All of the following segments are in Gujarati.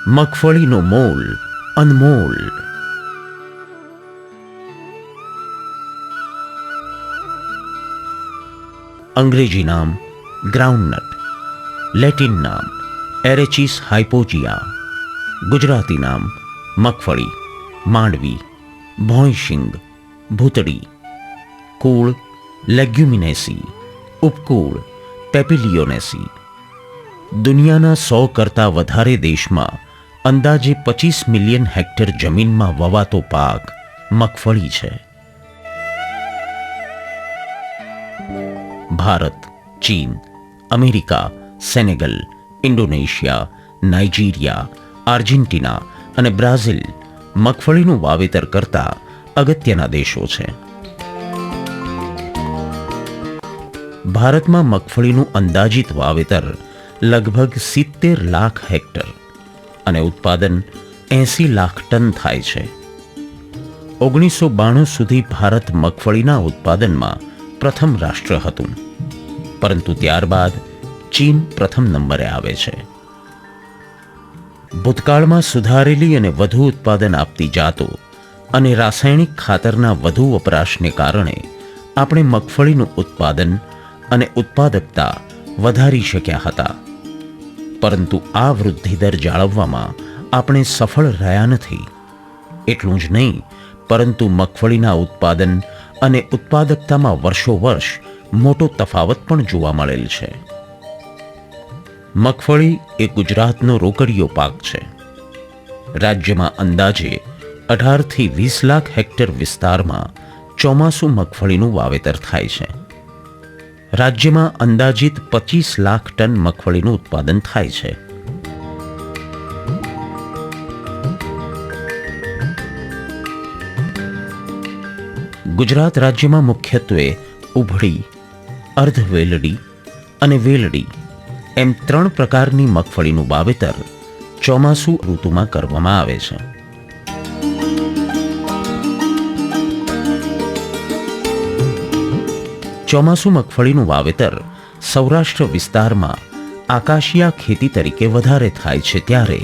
મગફળીનો મોલ અનમોલ. અંગ્રેજી નામ ગ્રાઉન્ડનટ, લેટિન નામ એરેચિસ હાઇપોજિયા, ગુજરાતી નામ મગફળી, માંડવી, ભોંયશીંગ, ભૂતળી. કુળ લેગ્યુમિનેસી, ઉપકુળ પેપિલિયોનેસી. દુનિયાના 100 કરતાં વધારે દેશમાં અંદાજે 25 મિલિયન હેક્ટર જમીનમાં વવાતો પાક મગફળી છે. ભારત, ચીન, America, Senegal, Indonesia, Nigeria, Argentina અને બ્રાઝિલ મગફળીનું વાવેતર કરતા અગત્યના દેશો છે. ભારતમાં મગફળીનું અંદાજિત વાવેતર લગભગ 70 લાખ હેક્ટર અને ઉત્પાદન 80 લાખ ટન થાય છે. 1992 સુધી ભારત મગફળીના ઉત્પાદનમાં પ્રથમ રાષ્ટ્ર હતું, પરંતુ ત્યારબાદ ચીન પ્રથમ નંબરે આવે છે. ભૂતકાળમાં સુધારેલી અને વધુ ઉત્પાદન આપતી જાતો અને રાસાયણિક ખાતરના વધુ વપરાશને કારણે આપણે મગફળીનું ઉત્પાદન અને ઉત્પાદકતા વધારી શક્યા હતા, પરંતુ આ વૃદ્ધિદર જાળવવામાં આપણે સફળ રહ્યા નથી. એટલું જ નહીં, પરંતુ મગફળીના ઉત્પાદન અને ઉત્પાદકતામાં વર્ષોવર્ષ મોટો તફાવત પણ જોવા મળેલ છે. મગફળી એ ગુજરાતનો રોકડીયો પાક છે. રાજ્યમાં અંદાજે 18 થી 20 લાખ હેક્ટર વિસ્તારમાં ચોમાસુ મગફળીનું વાવેતર થાય છે. રાજ્યમાં અંદાજિત 25 લાખ ટન મગફળીનું ઉત્પાદન થાય છે. ગુજરાત રાજ્યમાં મુખ્યત્વે ઉભળી, અર્ધવેલડી અને વેલડી એમ 3 પ્રકારની મગફળીનું વાવેતર ચોમાસુ ઋતુમાં કરવામાં આવે છે. ચોમાસુ મગફળીનું વાવેતર સૌરાષ્ટ્ર વિસ્તારમાં આકાશીયા ખેતી તરીકે વધારે થાય છે, ત્યારે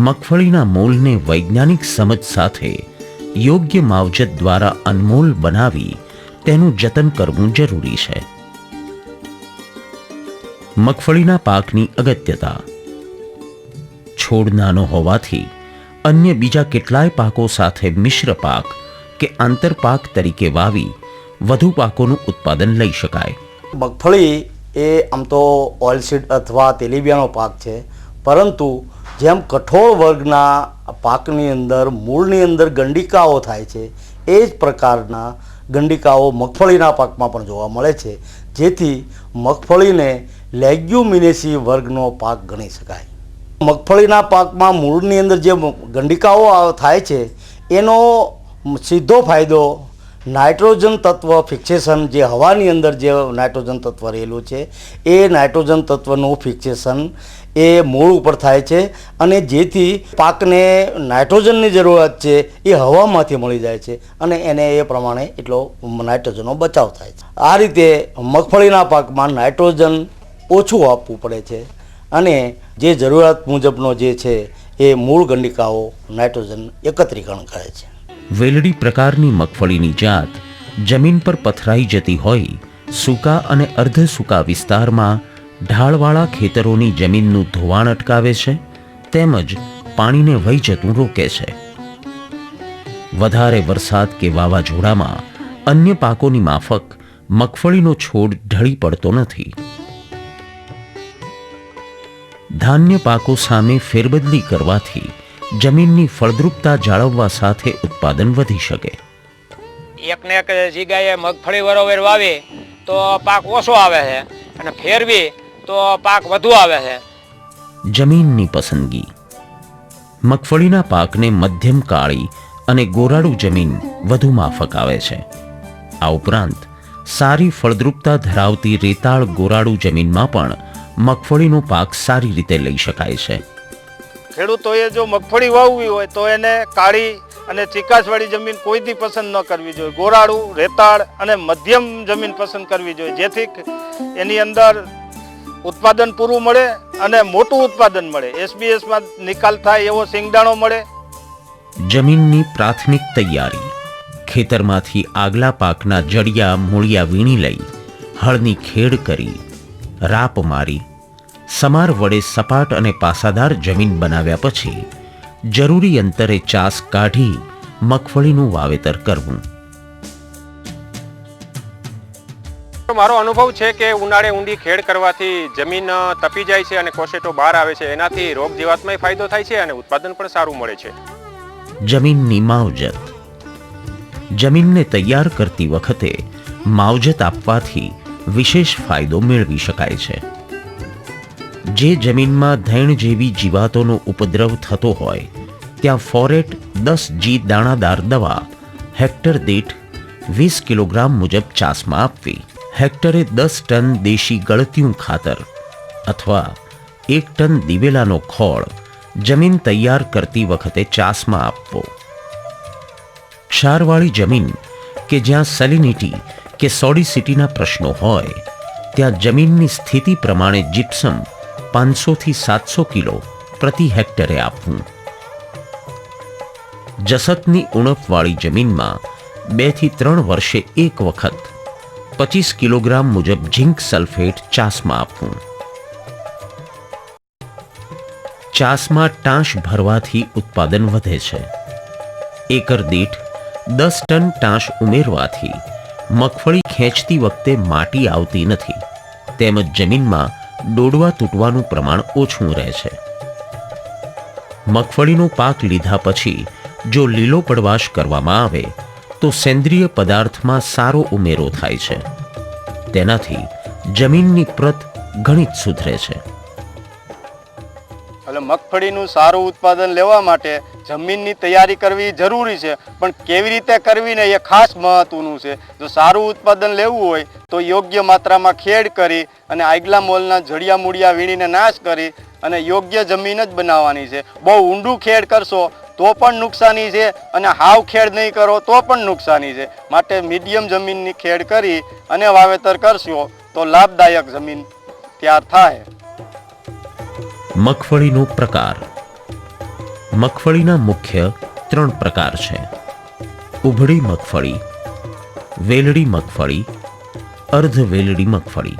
મગફળીના મોલને વૈજ્ઞાનિક સમજ સાથે યોગ્ય માવજત દ્વારા અનમોલ બનાવી તેનું જતન કરવું જરૂરી છે. મગફળીના પાકની અગત્યતા. છોડ નાનો હોવાથી અન્ય બીજા કેટલાય પાકો સાથે મિશ્ર પાક કે આંતરપાક તરીકે વાવી વધુ પાકોનું ઉત્પાદન લઈ શકાય. મગફળી એ આમ તો ઓઇલસીડ અથવા તેલીબિયાનો પાક છે, પરંતુ જેમ કઠોળ વર્ગના પાકની અંદર મૂળની અંદર ગંડિકાઓ થાય છે, એ જ પ્રકારના ગંડિકાઓ મગફળીના પાકમાં પણ જોવા મળે છે, જેથી મગફળીને લેગ્યુમિનેસી વર્ગનો પાક ગણી શકાય. મગફળીના પાકમાં મૂળની અંદર જે ગંડિકાઓ થાય છે એનો સીધો ફાયદો નાઇટ્રોજન તત્વ ફિક્સેશન, જે હવાની અંદર જે નાઇટ્રોજન તત્વ રહેલું છે એ નાઇટ્રોજન તત્વનું ફિક્સેશન એ મૂળ ઉપર થાય છે, અને જેથી પાકને નાઇટ્રોજનની જરૂરત છે એ હવામાંથી મળી જાય છે અને એને એ પ્રમાણે એટલો નાઇટ્રોજનનો બચાવ થાય છે. આ રીતે મગફળીના પાકમાં નાઇટ્રોજન ઓછું આપવું પડે છે અને જે જરૂરિયાત મુજબનો જે છે એ મૂળ ગંડિકાઓ નાઇટ્રોજન એકત્રીકરણ કરે છે. વેલડી પ્રકારની મગફળીની જાત જમીન પર પથરાઈ જતી હોય, સૂકા અને અર્ધ સૂકા વિસ્તારમાં ઢાળવાળા ખેતરોની જમીનનું ધોવાણ અટકાવે છે, તેમજ પાણીને વહી જતું રોકે છે. વધારે વરસાદ કે વાવાઝોડામાં અન્ય પાકોની માફક મગફળીનો છોડ ઢળી પડતો નથી. ધાન્ય પાકો સામે ફેરબદલી કરવાથી જમીનની ફળદ્રુપતા જાળવવા સાથે ઉત્પાદન વધી શકે. એકને એક જગ્યાએ મગફળી વરોવેર વાવે તો પાક ઓછો આવે છે અને ફેરવી તો પાક વધુ આવે છે. જમીનની પસંદગી. મગફળીના પાકને મધ્યમ કાળી અને ગોરાડું જમીન વધુ માફક આવે છે. આ ઉપરાંત સારી ફળદ્રુપતા ધરાવતી રેતાળ ગોરાડું જમીનમાં પણ મગફળીનો પાક સારી રીતે લઈ શકાય છે. ખેડૂતોએ જો મગફળી વાવવી હોય તો એને કાળી અને ચીકાશવાળી જમીન કોઈ દી પસંદ ન કરવી જોઈએ. ગોરાડું, રેતાળ અને મધ્યમ જમીન પસંદ કરવી જોઈએ, જેથી એની અંદર ઉત્પાદન પૂરું મળે અને મોટું ઉત્પાદન મળે, SBS-માં નિકાલ થાય એવો સિંગદાણો મળે. જમીનની પ્રાથમિક તૈયારી. ખેતરમાંથી આગલા પાકના જડિયા મૂળિયા વીણી લઈ હળની ખેડ કરી રાપ મારી સમાર વડે સપાટ અને પાસાદાર જમીન બનાવ્યા પછી જરૂરી અંતરે ચાસ કાઢી મગફળીનું વાવેતર કરવું. મારો અનુભવ છે કે ઉનાળે ઊંડી ખેડ કરવાથી જમીન તપી જાય છે અને કોશેટો બહાર આવે છે. એનાથી રોગ જીવાતમાં ફાયદો થાય છે અને ઉત્પાદન પણ સારું મળે છે. જમીનની માવજત. જમીનને તૈયાર કરતી વખતે માવજત આપવાથી વિશેષ ફાયદો મેળવી શકાય છે. જે જમીનમાં ધૈણ જેવી જીવાતોનો ઉપદ્રવ થતો હોય ત્યાં ફોરેટ 10G દાણાદાર દવા હેક્ટર દીઠ 20 કિલોગ્રામ મુજબ ચાસમાં આપવી. હેક્ટરે 10 ટન દેશી ગળતિયું ખાતર અથવા 1 ટન દિવેલાનો ખોળ જમીન તૈયાર કરતી વખતે ચાસમાં આપવો. ક્ષારવાળી જમીન કે જ્યાં સેલિનિટી કે સોડિસિટીના પ્રશ્નો હોય ત્યાં જમીનની સ્થિતિ પ્રમાણે જીપ્સમ 500 થી 700 કિલો પ્રતિ હેક્ટરે આપવું. જસતની ઉણપવાળી જમીનમાં 2 થી 3 વર્ષે એક વખત 25 કિલોગ્રામ મુજબ ઝીંક સલ્ફેટ ચાસમાં આપવું. ચાસમાં ટાંશ ભરવાથી ઉત્પાદન વધે છે. એકર દીઠ 10 ટન ટાંશ ઉમેરવાથી મગફળી ખેંચતી વખતે માટી આવતી નથી તેમજ જમીનમાં ડોડવા તૂટવાનું પ્રમાણ ઓછું રહે છે. મગફળીનો પાક લીધા પછી જો લીલો પડવાશ કરવામાં આવે તો સેન્દ્રિય પદાર્થમાં સારો ઉમેરો થાય છે. તેનાથી જમીનની પ્રત ઘણી જ સુધરે છે. એટલે મગફળીનું સારું ઉત્પાદન લેવા માટે જમીનની તૈયારી કરવી જરૂરી છે, પણ કેવી રીતે કરવી ને એ ખાસ મહત્વનું છે. જો સારું ઉત્પાદન લેવું હોય તો યોગ્ય માત્રામાં ખેડ કરી અને આગલા મોલના જડિયા મૂળિયા વીણીને નાશ કરી અને યોગ્ય જમીન જ બનાવવાની છે. બહુ ઊંડું ખેડ કરશો તો પણ નુકસાની છે અને હાવ ખેડ નહીં કરો તો પણ નુકસાની છે. માટે મીડિયમ જમીનની ખેડ કરી અને વાવેતર કરશો તો લાભદાયક જમીન તૈયાર થાય. મગફળીનો પ્રકાર. મગફળીના મુખ્ય 3 પ્રકાર છે: ઉભળી મગફળી, વેલડી મગફળી, અર્ધ વેલડી મગફળી.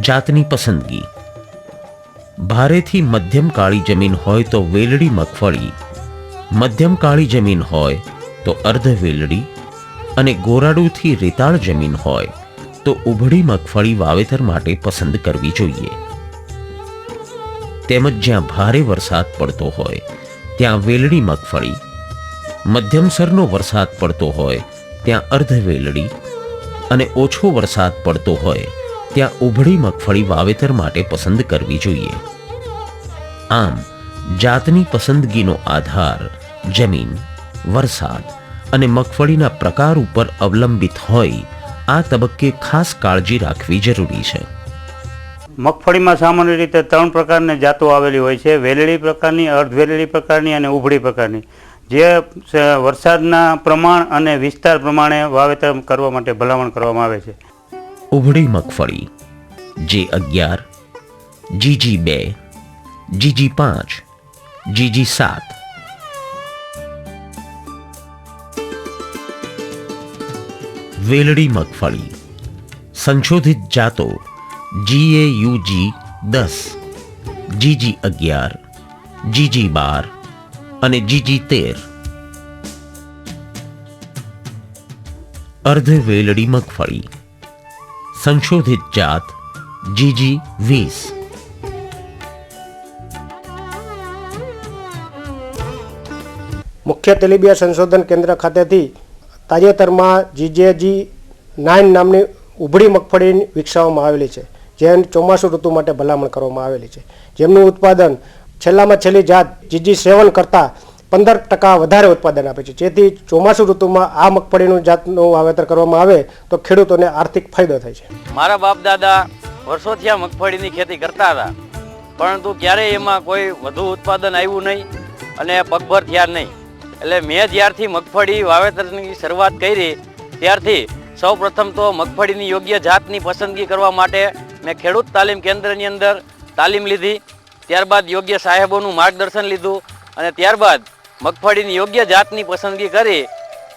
જાતની પસંદગી. ભારેથી મધ્યમ કાળી જમીન હોય તો વેલડી મગફળી, મધ્યમ કાળી જમીન હોય તો અર્ધ વેલડી અને ગોરાડુથી રેતાળ જમીન હોય તો ઉભળી મગફળી વાવેતર માટે પસંદ કરવી જોઈએ. તેમજ જ્યાં ભારે વરસાદ પડતો હોય ત્યાં વેલડી મગફળી, મધ્યમસરનો વરસાદ પડતો હોય ત્યાં અર્ધ વેલડી અને ઓછો વરસાદ પડતો હોય ત્યાં ઉભળી મગફળી વાવેતર માટે પસંદ કરવી જોઈએ. આમ જાતની પસંદગીનો આધાર જમીન, વરસાદ અને મગફળીના પ્રકાર ઉપર અવલંબિત હોય આ તબક્કે ખાસ કાળજી રાખવી જરૂરી છે. મગફળીમાં સામાન્ય રીતે 3 પ્રકારની જાતો આવેલી હોય છે: વેલડી પ્રકારની, અર્ધ વેલડી પ્રકારની અને ઉભળી પ્રકારની, જે વરસાદના પ્રમાણ અને વિસ્તાર પ્રમાણે વાવેતર કરવા માટે ભલામણ કરવામાં આવે છે. ઉભળી મગફળી J11, GG2, GG5, GG7. વેલડી મગફળી સંશોધિત જાતો GAUG 10, GG11, GG12 અને GG13. અર્ધ વેલડી મગફળી સંશોધિત જાત GG20. મુખ્ય તેલીબિયા સંશોધન કેન્દ્ર ખાતેથી તાજેતરમાં GJG9 નામની ઉભળી મગફળી વિકસાવવામાં આવેલી છે, જે ચોમાસુ ઋતુ માટે ભલામણ કરવામાં આવેલી છે, જેમનું ઉત્પાદન છેલ્લામાં છેલ્લી જાત GG7 કરતાં 15% વધારે ઉત્પાદન આપે છે. જેથી ચોમાસુ ઋતુમાં આ મગફળીનું જાતનું વાવેતર કરવામાં આવે તો ખેડૂતોને આર્થિક ફાયદો થાય છે. મારા બાપ દાદા વર્ષોથી આ મગફળીની ખેતી કરતા હતા, પરંતુ ક્યારેય એમાં કોઈ વધુ ઉત્પાદન આવ્યું નહીં અને પગભર થયા નહીં. એટલે મેં જ્યારથી મગફળી વાવેતરની શરૂઆત કરી ત્યારથી સૌ પ્રથમ તો મગફળીની યોગ્ય જાતની પસંદગી કરવા માટે મેં ખેડૂત તાલીમ કેન્દ્રની અંદર તાલીમ લીધી, ત્યારબાદ યોગ્ય સાહેબોનું માર્ગદર્શન લીધું અને ત્યારબાદ મગફળીની યોગ્ય જાતની પસંદગી કરી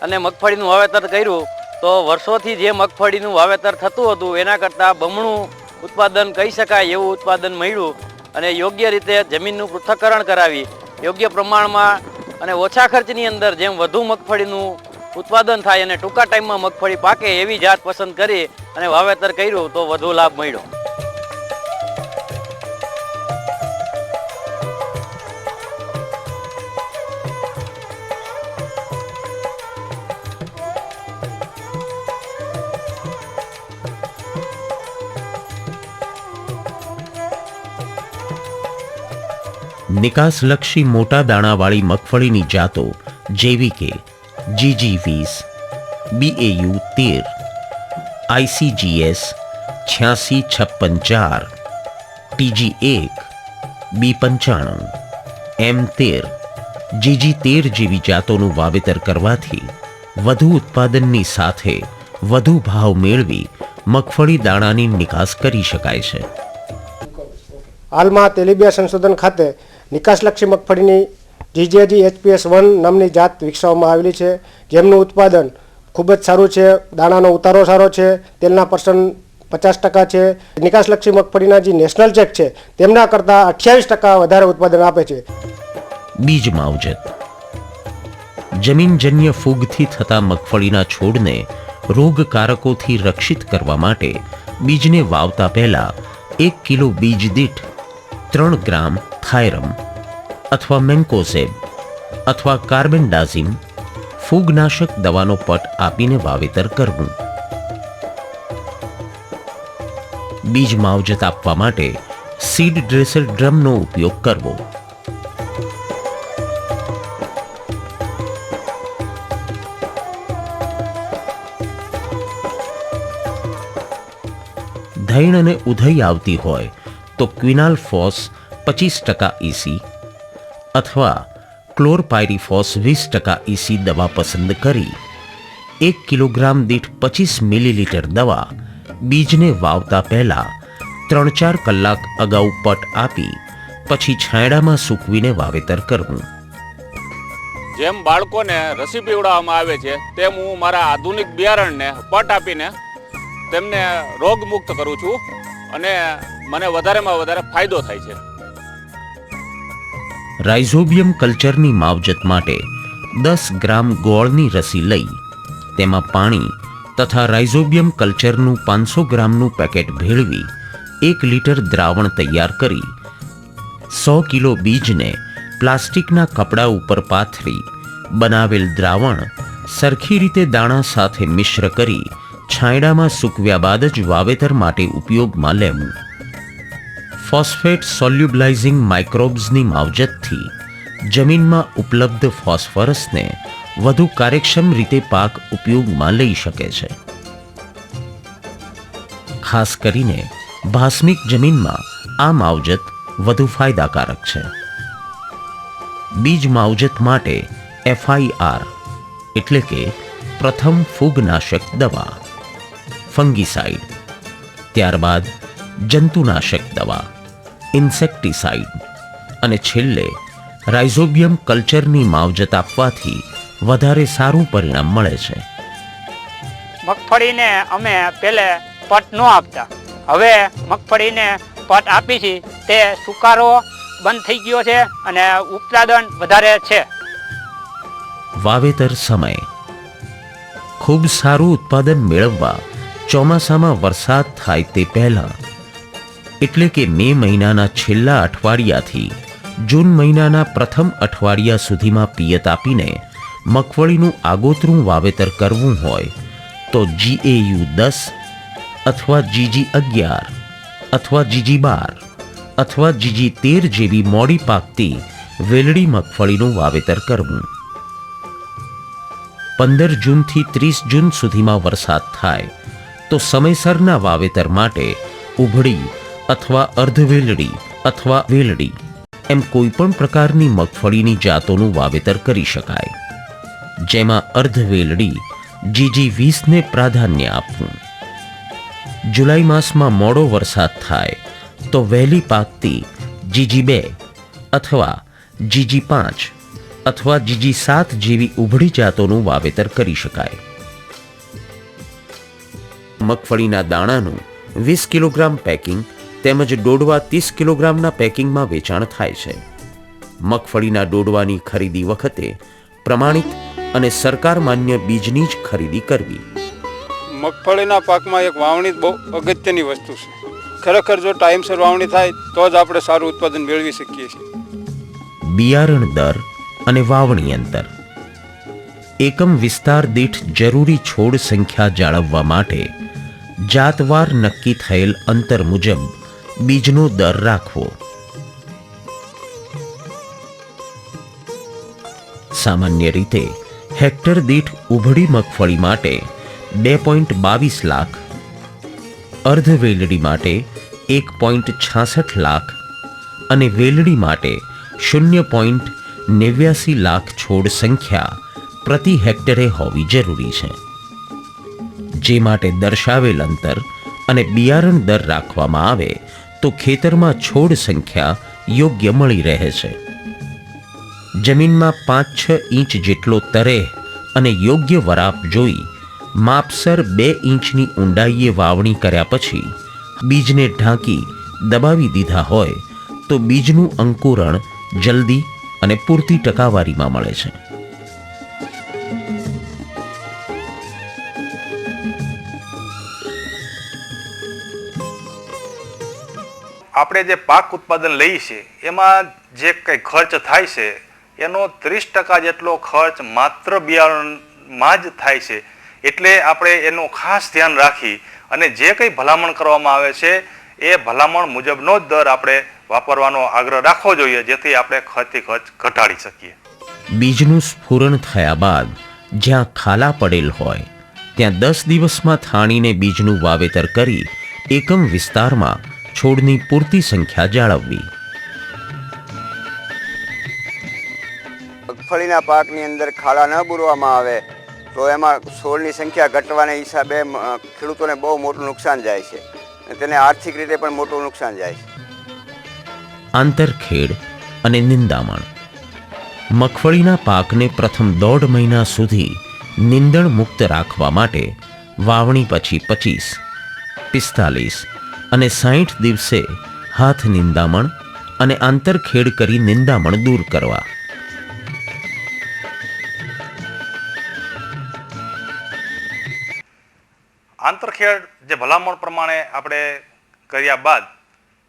અને મગફળીનું વાવેતર કર્યું. તો વર્ષોથી જે મગફળીનું વાવેતર થતું હતું એના કરતાં બમણું ઉત્પાદન કહી શકાય એવું ઉત્પાદન મળ્યું અને યોગ્ય રીતે જમીનનું પૃથ્થકરણ કરાવી યોગ્ય પ્રમાણમાં અને ઓછા ખર્ચની અંદર જેમ વધુ મગફળીનું ઉત્પાદન થાય અને ટૂંકા ટાઈમમાં મગફળી પાકે એવી જાત પસંદ કરી અને વાવેતર કર્યું તો વધુ લાભ મળ્યો. નિકાસલક્ષી મોટા દાણાવાળી મગફળીની જાતો જેવી કે GG20, BAU 13, ICGS 8656 TG1, B95, M13, GG13 જેવી જાતોનું વાવેતર કરવાથી વધુ ઉત્પાદનની સાથે વધુ ભાવ મેળવી મગફળી દાણાની નિકાસ કરી શકાય છે. હાલમાં તેલીબિયા સંશોધન ખાતે નિકાસલક્ષી મગફળીની GJG HPS 1 નામની જાત વિકસાવવામાં આવેલી છે, જેમનું ઉત્પાદન ખૂબ જ સારું છે, દાણાનો ઉતારો સારો છે, તેલના પર્સન્ટ 50% છે. નિકાસલક્ષી મગફળીના જે નેશનલ ચેક છે તેમના કરતાં 28% વધારે ઉત્પાદન આપે છે. બીજ માવજત. જમીનજન્ય ફૂગથી થતા મગફળીના છોડને રોગકારકોથી રક્ષિત કરવા માટે બીજને વાવતા પહેલા 1 કિલો બીજ દીઠ 3 ગ્રામ થાયરમ અથવા મેન્કોસેબ અથવા કાર્બેન્ડાઝિમ ફૂગનાશક દવાનો પટ આપીને વાવેતર કરવું. બીજ માવજત આપવા માટે સીડ ડ્રેસર ડ્રમનો ઉપયોગ કરવો. ધૈણ અને ઉધઈ આવતી હોય તો ક્વિનાલ ફોસ 25% EC અથવા ક્લોરપાયરીફોસ 20% EC દવા પસંદ કરી 1 કિલોગ્રામ દીઠ 25 મિલીલીટર દવા બીજને વાવતા પહેલા 3-4 કલાક અગાઉ પટ આપી પછી છાંયડામાં સૂકવીને વાવેતર કરવું. જેમ બાળકોને રસી પીવડાવવામાં આવે છે તેમ હું મારા આધુનિક બિયારણને પટ આપીને તેમને રોગમુક્ત કરું છું અને મને વધારેમાં વધારે ફાયદો થાય છે. રાઇઝોબિયમ કલ્ચરની માવજત માટે 10 ગ્રામ ગોળની રસી લઈ તેમાં પાણી તથા રાઇઝોબિયમ કલ્ચરનું 500 ગ્રામનું પેકેટ ભેળવી 1 લીટર દ્રાવણ તૈયાર કરી 100 કિલો બીજને પ્લાસ્ટિકના કપડા ઉપર પાથરી બનાવેલ દ્રાવણ સરખી રીતે દાણા સાથે મિશ્ર કરી છાંયડામાં સૂકવ્યા બાદ જ વાવેતર માટે ઉપયોગમાં લેવું. ફોસ્ફેટ સોલ્યુબલાઇઝિંગ માઇક્રોબ્સની માવજતથી જમીનમાં ઉપલબ્ધ ફોસ્ફરસને વધુ કાર્યક્ષમ રીતે પાક ઉપયોગમાં લઈ શકે છે. ખાસ કરીને ભાસ્મિક જમીનમાં આ માવજત વધુ ફાયદાકારક છે. બીજ માવજત માટે FIR એટલે કે પ્રથમ ફૂગનાશક દવા, ફંગીસાઇડ, ત્યારબાદ જંતુનાશક દવા, ઇન્સેક્ટિસાઇડ અને છેલ્લે રાઇઝોબિયમ કલ્ચરની માવજત આપવાથી વધારે સારું પરિણામ મળે છે. મગફળીને અમે પહેલે પટ ન આપતા, હવે મગફળીને પટ આપી છે તે સુકારો બંધ થઈ ગયો છે અને ઉત્પાદન વધારે છે. વાવેતર સમય. ખૂબ સારું ઉત્પાદન મેળવવા ચોમાસામાં વરસાદ થાય તે પહેલા એટલે કે મે મહિનાના છેલ્લા અઠવાડિયાથી જૂન મહિનાના પ્રથમ અઠવાડિયા સુધીમાં પિયત આપીને મગફળીનું આગોતરું વાવેતર કરવું હોય તો GAU 10 અથવા GG11 અથવા GG12 અથવા GG13 જેવી મોડી પાકતી વેલડી મગફળીનું વાવેતર કરવું. 15 જૂનથી 30 જૂન સુધીમાં વરસાદ થાય તો સમયસરના વાવેતર માટે ઉભળી અથવા અર્ધવેલડી અથવા વેલડી એમ કોઈ પણ પ્રકારની મગફળીની જાતોનું વાવેતર કરી શકાય, જેમાં અર્ધવેલડી GG20 ને પ્રાધાન્ય આપવું. જુલાઈ માસમાં મોડો વરસાદ થાય તો વહેલી પાકતી GG2 અથવા GG5 અથવા GG7 જેવી ઉભળી જાતોનું વાવેતર કરી શકાય. મગફળીના દાણાનું 20 કિલોગ્રામ પેકિંગ તેમજ ડોડવા 30 કિલોગ્રામના પેકિંગમાં વેચાણ થાય છે. મગફળીના ડોડવાની ખરીદી વખતે પ્રમાણિત અને સરકાર માન્ય બીજની જ ખરીદી કરવી. મગફળીના પાકમાં એક વાવણી બહુ અગત્યની વસ્તુ છે. ખરેખર જો ટાઈમસર વાવણી થાય તો જ આપણે સારું ઉત્પાદન મેળવી શકીએ છીએ. બિયારણ દર અને વાવણી અંતર. એકમ વિસ્તાર દીઠ જરૂરી છોડ સંખ્યા જાળવવા માટે જાતવાર નક્કી થયેલ અંતર મુજબ બીજનો દર રાખવો. સામાન્ય રીતે હેક્ટર દીઠ ઉભળી મગફળી માટે 2.22 લાખ, અર્ધ વેલડી માટે 1.66 લાખ અને વેલડી માટે 0.89 લાખ છોડ સંખ્યા પ્રતિ હેક્ટરે હોવી જરૂરી છે. જે માટે દર્શાવેલ અંતર અને બિયારણ દર રાખવામાં આવે તો ખેતરમાં છોડ સંખ્યા યોગ્ય મળી રહે છે. જમીનમાં 5-6 ઇંચ જેટલો તરેહ અને યોગ્ય વરાપ જોઈ માપસર 2 ઇંચની ઊંડાઈએ વાવણી કર્યા પછી બીજને ઢાંકી દબાવી દીધા હોય તો બીજનું અંકુરણ જલ્દી અને પૂરતી ટકાવારીમાં મળે છે. આપણે જે પાક ઉત્પાદન લઈએ છીએ એમાં જે કંઈ ખર્ચ થાય છે એનો 30% જેટલો ખર્ચ માત્ર બિયારણમાં જ થાય છે. એટલે આપણે એનું ખાસ ધ્યાન રાખી અને જે કંઈ ભલામણ કરવામાં આવે છે એ ભલામણ મુજબનો જ દર આપણે વાપરવાનો આગ્રહ રાખવો જોઈએ, જેથી આપણે ખર્ચથી ખર્ચ ઘટાડી શકીએ. બીજનું સ્ફુરણ થયા બાદ જ્યાં ખાલા પડેલ હોય ત્યાં 10 દિવસમાં થાણીને બીજનું વાવેતર કરી એકમ વિસ્તારમાં છોડની પૂરતી સંખ્યા જાળવવી. મગફળીના પાકની અંદર ખાડા ન બુરવામાં આવે તો એમાં છોડની સંખ્યા ઘટવાના હિસાબે ખેડૂતોને બહુ મોટું નુકસાન જાય છે, તેને આર્થિક રીતે પણ મોટું નુકસાન જાય છે. આંતરખેડ અને નિંદામણ. મગફળીના પાકને પ્રથમ 1.5 મહિના સુધી નિંદણ મુક્ત રાખવા માટે વાવણી પછી 25, 45 અને 60 દિવસે હાથ નિંદામણ અને આંતરખેડ કરી નિંદામણ દૂર કરવા. આંતરખેડ જે ભલામણ પ્રમાણે આપણે કર્યા બાદ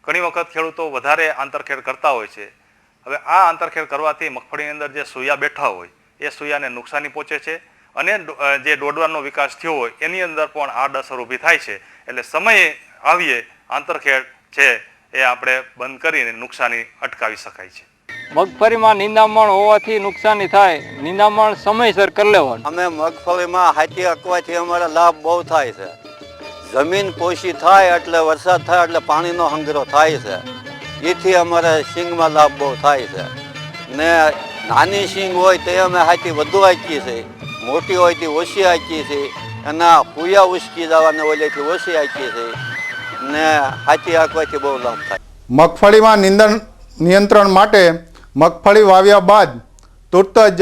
ઘણી વખત ખેડૂતો વધારે આંતરખેડ કરતા હોય છે. હવે આ આંતરખેડ કરવાથી મગફળીની અંદર જે સૂયા બેઠા હોય એ સૂયાને નુકસાની પહોંચે છે અને જે ડોડવાનો વિકાસ થયો હોય એની અંદર પણ આડઅસર ઊભી થાય છે. એટલે સમયે આવીએ આંતરખેડ છે એ આપણે બંધ કરીને નુકસાની અટકાવી શકાય છે. મગફળીમાં નિંદામણ હોવાથી નુકસાની થાય, નિંદામણ સમયસર કરી લેવાનું. અમે મગફળીમાં હાથી હકવાથી અમારે લાભ બહુ થાય છે. જમીન પોષી થાય એટલે વરસાદ થાય એટલે પાણીનો સંગ્રહ થાય છે, એથી અમારે સિંગમાં લાભ બહુ થાય છે. ને નાની સિંગ હોય તે અમે હાથી વધુ હાંકીએ છીએ, મોટી હોય તે ઓછી હાંકીએ છીએ, એના પૂયા ઉસકી જવાને ઓલેથી ઓછી હાંકીએ છીએ ને હાથી હાંકવાથી બહુ લાભ થાય. મગફળીમાં નિંદણ નિયંત્રણ માટે મગફળી વાવ્યા બાદ તુરત જ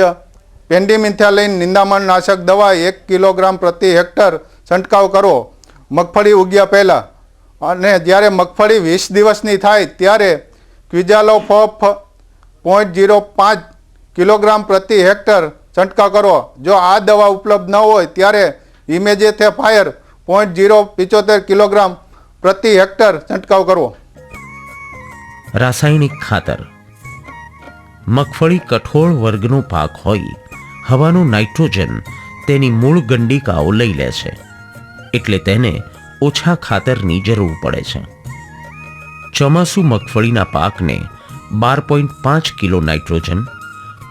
પેન્ડીમિથાલિન નિંદામણ નાશક દવા 1 કિલોગ્રામ પ્રતિ હેક્ટર છંટકાવ કરવો મગફળી ઉગ્યા પહેલાં. અને જ્યારે મગફળી 20 દિવસની થાય ત્યારે ક્વિઝાલોફોફ 0.05 કિલોગ્રામ પ્રતિ હેક્ટર છંટકાવ કરવો. જો આ દવા ઉપલબ્ધ ન હોય ત્યારે ઇમેજેથેફાયર 0.075 કિલોગ્રામ પ્રતિ હેક્ટર છંટકાવ કરવો. રાસાયણિક ખાતર. મગફળી કઠોળ વર્ગનો પાક હોય હવાનું નાઇટ્રોજન તેની મૂળ ગંડિકાઓ લઈ લે છે, એટલે તેને ઓછા ખાતરની જરૂર પડે છે. ચોમાસુ મગફળીના પાકને 12.5 કિલો નાઇટ્રોજન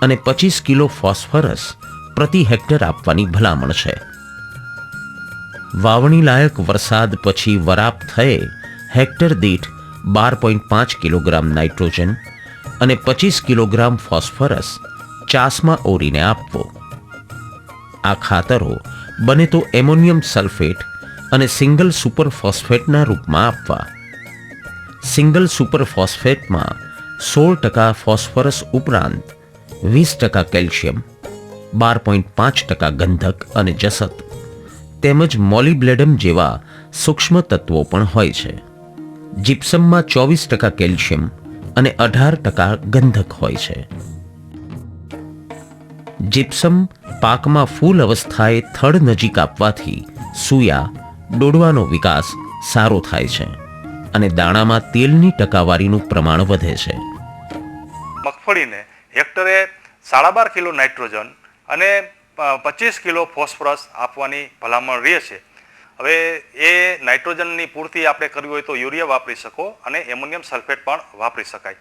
અને 25 કિલો ફોસ્ફરસ પ્રતિ હેક્ટર આપવાની ભલામણ છે. વાવણી લાયક વરસાદ પછી વરાપ થયે હેક્ટર દીઠ 12.5 કિલોગ્રામ નાઇટ્રોજન અને 25 કિલોગ્રામ ફોસ્ફરસ ચાસમાં ઓરીને આપવો. આ ખાતરો બને તો એમોનિયમ સલ્ફેટ અને સિંગલ સુપર ફોસ્ફેટના રૂપમાં આપવા. સિંગલ સુપર ફોસ્ફેટમાં 16% ફોસ્ફરસ ઉપરાંત 20% કેલ્શિયમ, 12.5% ગંધક અને જસત તેમજ મોલિબ્લેડમ જેવા સૂક્ષ્મ તત્વો પણ હોય છે. જીપ્સમમાં 24% કેલ્શિયમ અને 18% ગંધક હોય છે. જીપ્સમ પાકમાં ફૂલ અવસ્થાએ થડ નજીક આપવાથી સૂયા ડોડવાનો વિકાસ સારો થાય છે અને દાણામાં તેલની ટકાવારીનું પ્રમાણ વધે છે. મગફળીને હેક્ટરે 12.5 કિલો નાઇટ્રોજન અને 25 કિલો ફોસ્ફરસ આપવાની ભલામણ રહે છે. હવે એ નાઇટ્રોજનની પૂર્તિ આપણે કરવી હોય તો યુરિયા વાપરી શકો અને એમોનિયમ સલ્ફેટ પણ વાપરી શકાય.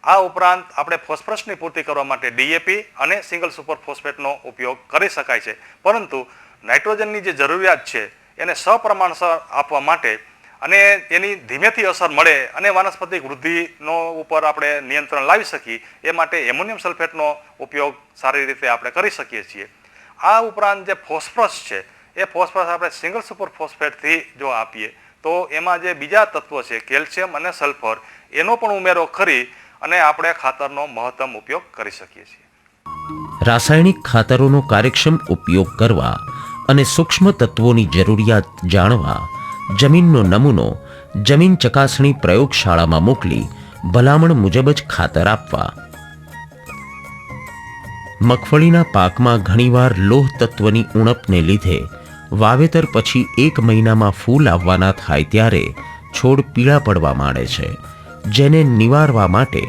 આ ઉપરાંત આપણે ફોસ્ફરસની પૂર્તિ કરવા માટે ડીએપી અને સિંગલ સુપર ફોસ્ફેટનો ઉપયોગ કરી શકાય છે. પરંતુ નાઇટ્રોજનની જે જરૂરિયાત છે એને સપ્રમાણસર આપવા માટે અને એની ધીમેથી અસર મળે અને વાનસ્પતિક વૃદ્ધિનો ઉપર આપણે નિયંત્રણ લાવી શકીએ એ માટે એમોનિયમ સલ્ફેટનો ઉપયોગ સારી રીતે આપણે કરી શકીએ છીએ. આ ઉપરાંત જે ફોસ્ફરસ છે એ ફોસ્ફરસ આપણે સિંગલ સુપર ફોસ્ફેટથી જો આપીએ તો એમાં જે બીજા તત્વો છે કેલ્શિયમ અને સલ્ફર એનો પણ ઉમેરો કરી અને આપણે ખાતરનો મહત્તમ ઉપયોગ કરી શકીએ છીએ. રાસાયણિક ખાતરોનો કાર્યક્ષમ ઉપયોગ કરવા અને સૂક્ષ્મ તત્વોની જરૂરિયાત જાણવા જમીનનો નમૂનો જમીન ચકાસણી પ્રયોગશાળામાં મોકલી ભલામણ મુજબ જ ખાતર આપવા. મગફળીના પાકમાં ઘણીવાર લોહ તત્વની ઉણપને લીધે વાવેતર પછી 1 મહિનામાં ફૂલ આવવાના થાય ત્યારે છોડ પીળા પડવા માંડે છે, જેને નિવારવા માટે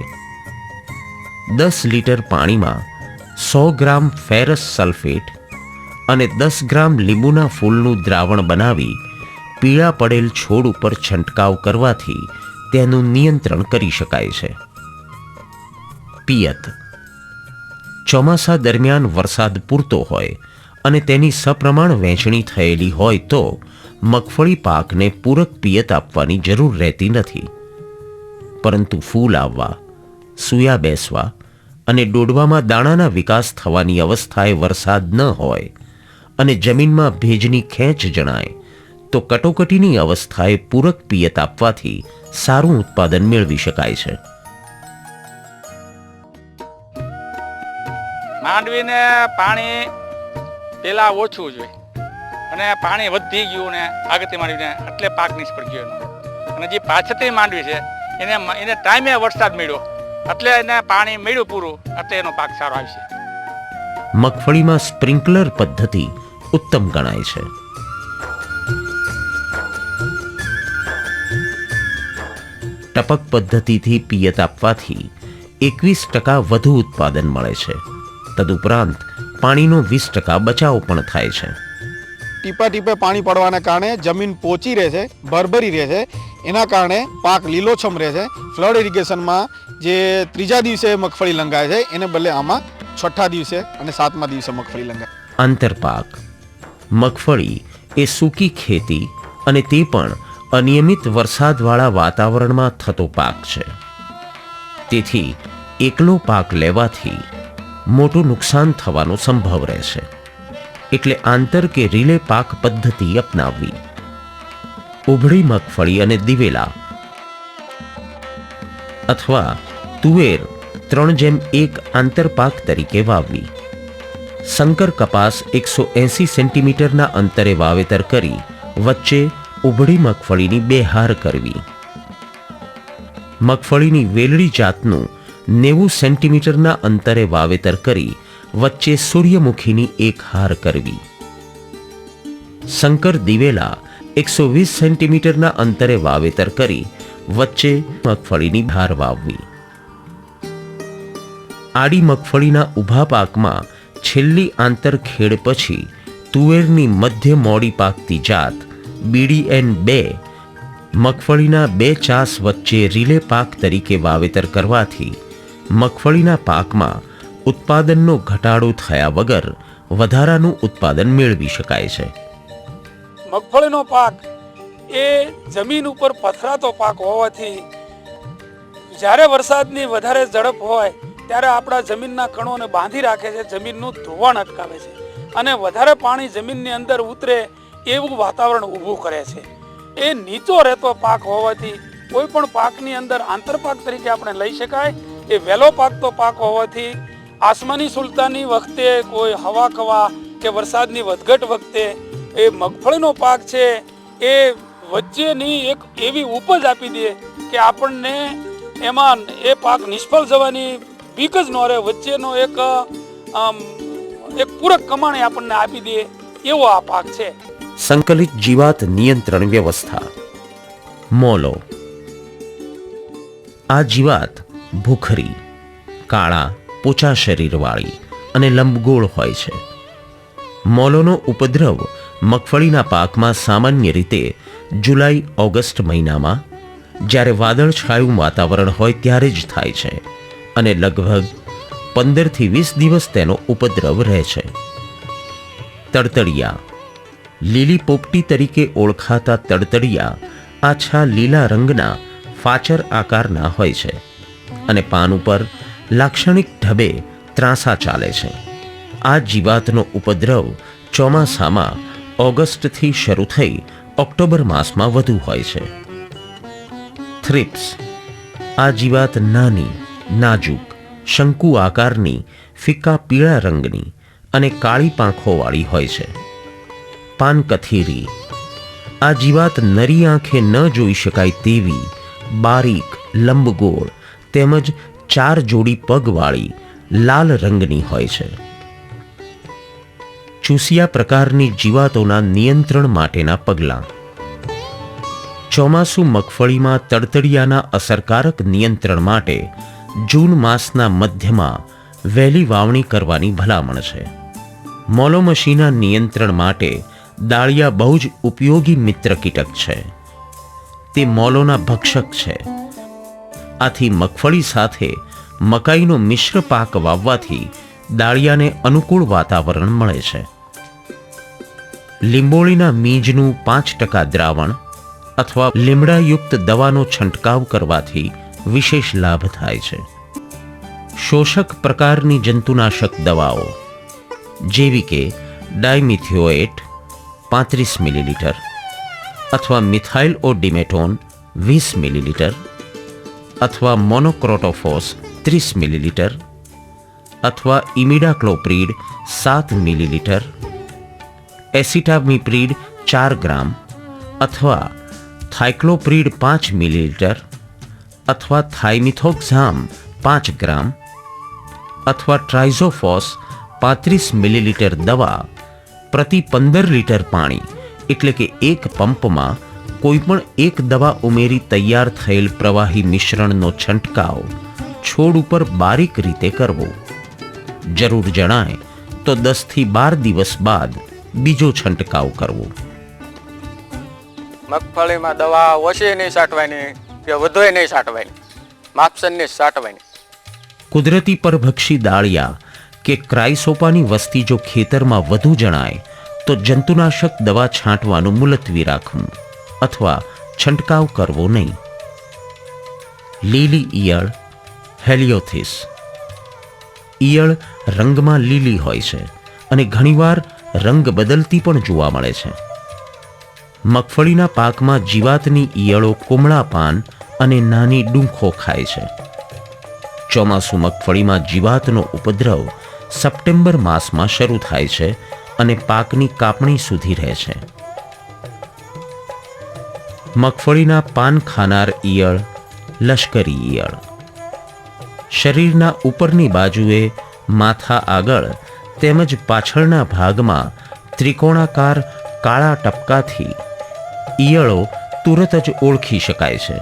10 લીટર પાણીમાં 100 ગ્રામ ફેરસ સલ્ફેટ અને 10 ગ્રામ લીંબુના ફૂલનું દ્રાવણ બનાવી પીળા પડેલ છોડ ઉપર છંટકાવ કરવાથી તેનું નિયંત્રણ કરી શકાય છે. પિયત. ચોમાસા દરમિયાન વરસાદ પૂરતો હોય અને તેની સપ્રમાણ વહેંચણી થયેલી હોય તો મગફળી પાકને પૂરક પિયત આપવાની જરૂર રહેતી નથી. પરંતુ ફૂલ આવવા, સૂયા બેસવા અને ડોડવામાં દાણાના વિકાસ થવાની અવસ્થાએ વરસાદ ન હોય અને જમીનમાં ભેજની ખેંચ જણાય તો કટોકટીની અવસ્થાએ પૂરક પિયત આપવાથી સારું ઉત્પાદન મેળવી શકાય છે. માંડવીને પાણી પેલા ઓછું જોઈએ અને પાણી વધી ગયું ને આગળથી માંડવીને એટલે પાક નિષ્ફળ ગયો એનો. અને જે પાછળથી માંડવી છે એને ટાઈમે વરસાદ મળ્યો એટલે એને પાણી મળ્યું પૂરું એટલે એનો પાક સારો આવશે. મગફળીમાં સ્પ્રિંકલર પદ્ધતિ ઉત્તમ ગણાય છે. ટપક પદ્ધતિથી પિયત આપવાથી 21% વધુ ઉત્પાદન મળે છે. તદુપરાંત પાણીનો 20% બચાવ પણ થાય છે. ટીપે ટીપે પાણી પડવાને કારણે જમીન પોચી રહે છે, ભરભરી રહે છે. એના કારણે પાક લીલોછમ રહે છે. ફ્લડ ઇરિગેશનમાં જે 3જા દિવસે મગફળી લંગાય છે એને બદલે આમાં 6ઠા દિવસે અને 7મા દિવસે મગફળી લંગાય. આંતરપાક. મગફળી એ સૂકી ખેતી અને તે પણ અનિયમિત વરસાદવાળા વાતાવરણમાં થતો પાક છે. તેથી એકલો પાક લેવાથી મોટું નુકસાન થવાનો સંભવ રહે છે. એટલે આંતર કે રિલે પાક પદ્ધતિ અપનાવવી. ઉભળી મગફળી અને દિવેલા અથવા તુવેર 3:1 આંતરપાક તરીકે વાવવી. શંકર કપાસ 180 સેન્ટીમીટરના અંતરે વાવેતર કરી વચ્ચે ઉભળી મગફળીની 2 હાર કરવી. મગફળીની વેલડી જાતનું 90 સેન્ટીમીટરના અંતરે વાવેતર કરી વચ્ચે સૂર્યમુખીની 1 હાર કરવી. શંકર દિવેલા 120 સેન્ટીમીટરના અંતરે વાવેતર કરી વચ્ચે મગફળીની હાર વાવવી. આડી મગફળીના ઊભા પાકમાં છેલ્લી આંતરખેડ પછી તુવેરની મધ્ય મોડી પાકતી જાત BDN2 મગફળીના 2 ચાસ વચ્ચે રિલે પાક તરીકે વાવેતર કરવાથી મગફળીના પાકમાં ઉત્પાદનનો ઘટાડો થયા વગર વધારાનું ઉત્પાદન મેળવી શકાય છે. મગફળીનો પાક એ જમીન ઉપર પથરાતો પાક હોવાથી જ્યારે વરસાદની વધારે ઝડપ હોય ત્યારે આપણા જમીનના કણોને બાંધી રાખે છે, જમીનનું ધોવાણ અટકાવે છે અને વધારે પાણી જમીનની અંદર ઉતરે એવું વાતાવરણ ઊભું કરે છે. એ નીચો રહેતો પાક હોવાથી કોઈ પણ પાકની અંદર આંતરપાક તરીકે આપણે લઈ શકાય. એ વહેલો પાકતો પાક હોવાથી આસમાની સુલતાની વખતે, કોઈ હવા કવા કે વરસાદની વધઘટ વખતે એ મગફળીનો પાક છે એ વચ્ચેની એક એવી ઉપજ આપી દે કે આપણને એમાં એ પાક નિષ્ફળ જવાની બીક જ ન રહે. વચ્ચેનો એક પૂરક કમાણી આપણને આપી દે એવો આ પાક છે. સંકલિત જીવાત નિયંત્રણ વ્યવસ્થા મોલો. આ જીવાત ભૂખરી, કાળા પોચા શરીરવાળી અને લંબગોળ હોય છે. મોલોનો ઉપદ્રવ મગફળીના પાકમાં સામાન્ય રીતે જુલાઈ ઓગસ્ટ મહિનામાં, જ્યારે વાદળછાયું વાતાવરણ હોય ત્યારે જ થાય છે અને લગભગ 15 થી 20 દિવસ તેનો ઉપદ્રવ રહે છે. તડતડિયા. લીલી પોપટી તરીકે ઓળખાતા તડતડિયા આછા લીલા રંગના ફાચર આકારના હોય છે અને પાન ઉપર લાક્ષણિક ઢબે ત્રાંસા ચાલે છે. આ જીવાતનો ઉપદ્રવ ચોમાસામાં ઓગસ્ટથી શરૂ થઈ ઓક્ટોબર માસમાં વધુ હોય છે. થ્રિપ્સ. આ જીવાત નાની, નાજુક, શંકુ આકારની, ફિક્કા પીળા રંગની અને કાળી પાંખોવાળી હોય છે. પાનકથીરી. આ જીવાત નરી આંખે ન જોઈ શકાય તેવી બારીક, લંબગોળ તેમજ 4 જોડી પગવાળી લાલ રંગની હોય છે. ચૂસિયા પ્રકારની જીવાતોના નિયંત્રણ માટેના પગલાં. ચોમાસુ મગફળીમાં તડતડિયાના અસરકારક નિયંત્રણ માટે જૂન માસના મધ્યમાં વહેલી વાવણી કરવાની ભલામણ છે. મોલોમશીના નિયંત્રણ માટે દાળિયા બહુ જ ઉપયોગી મિત્ર કીટક છે. તે મોલોના ભક્ષક છે. આથી મગફળી સાથે મકાઈનો મિશ્ર પાક વાવવાથી દાળિયાને અનુકૂળ વાતાવરણ મળે છે. લીંબોળીના બીજનું 5% દ્રાવણ અથવા લીમડાયુક્ત દવાનો છંટકાવ કરવાથી વિશેષ લાભ થાય છે. શોષક પ્રકારની જંતુનાશક દવાઓ જેવી કે ડાયમિથિયોએટ 35 મિલીલીટર અથવા મિથાઇલ ઓડિમેટોન 20 મિલીલીટર અથવા મોનોક્રોટોફોસ 30 મિલીલીટર અથવા ઇમિડાક્લોપ્રીડ 7 મિલીલીટર, એસિટામિપ્રીડ 4 ગ્રામ અથવા થાઇક્લોપ્રીડ 5 મિલીલીટર અથવા થાઇમિથોક્ઝામ 5 ગ્રામ અથવા ટ્રાઇઝોફોસ 35 મિલીલીટર દવા પ્રતિ 15 લીટર પાણી એટલે કે એક પંપમાં કોઈપણ એક દવા ઉમેરી તૈયાર થયેલ પ્રવાહી મિશ્રણનો છંટકાવ છોડ ઉપર બારીક રીતે કરવો. જરૂર જણાય તો 10 થી 12 દિવસ બાદ બીજો છંટકાવ કરવો. મગફળીમાં દવા ઓછી નહીં છાંટવાની કે વધુ નહીં છાંટવાની, માપસરની છાંટવાની. કુદરતી પરભક્ષી દાળિયા કે ક્રાઇસોપાની વસ્તી જો ખેતરમાં વધુ જણાય તો જંતુનાશક દવા છાંટવાનું મુલતવી રાખવું અથવા છંટકાવ કરવો નહીં. લીલી ઈયળ હેલિયોથિસ. ઈયળ રંગમાં લીલી હોય છે અને ઘણીવાર રંગ બદલતી પણ જોવા મળે છે. મગફળીના પાકમાં જીવાતની ઈયળો કુમળા પાન અને નાની ડૂંખો ખાય છે. ચોમાસુ મગફળીમાં જીવાતનો ઉપદ્રવ સપ્ટેમ્બર માસમાં શરૂ થાય છે અને પાકની કાપણી સુધી રહે છે. મગફળીના પાન ખાનાર ઈયળ લશ્કરી ઈયળ. શરીરના ઉપરની બાજુએ, માથા આગળ તેમજ પાછળના ભાગમાં ત્રિકોણાકાર કાળા ટપકાથી ઈયળો તુરત જ ઓળખી શકાય છે.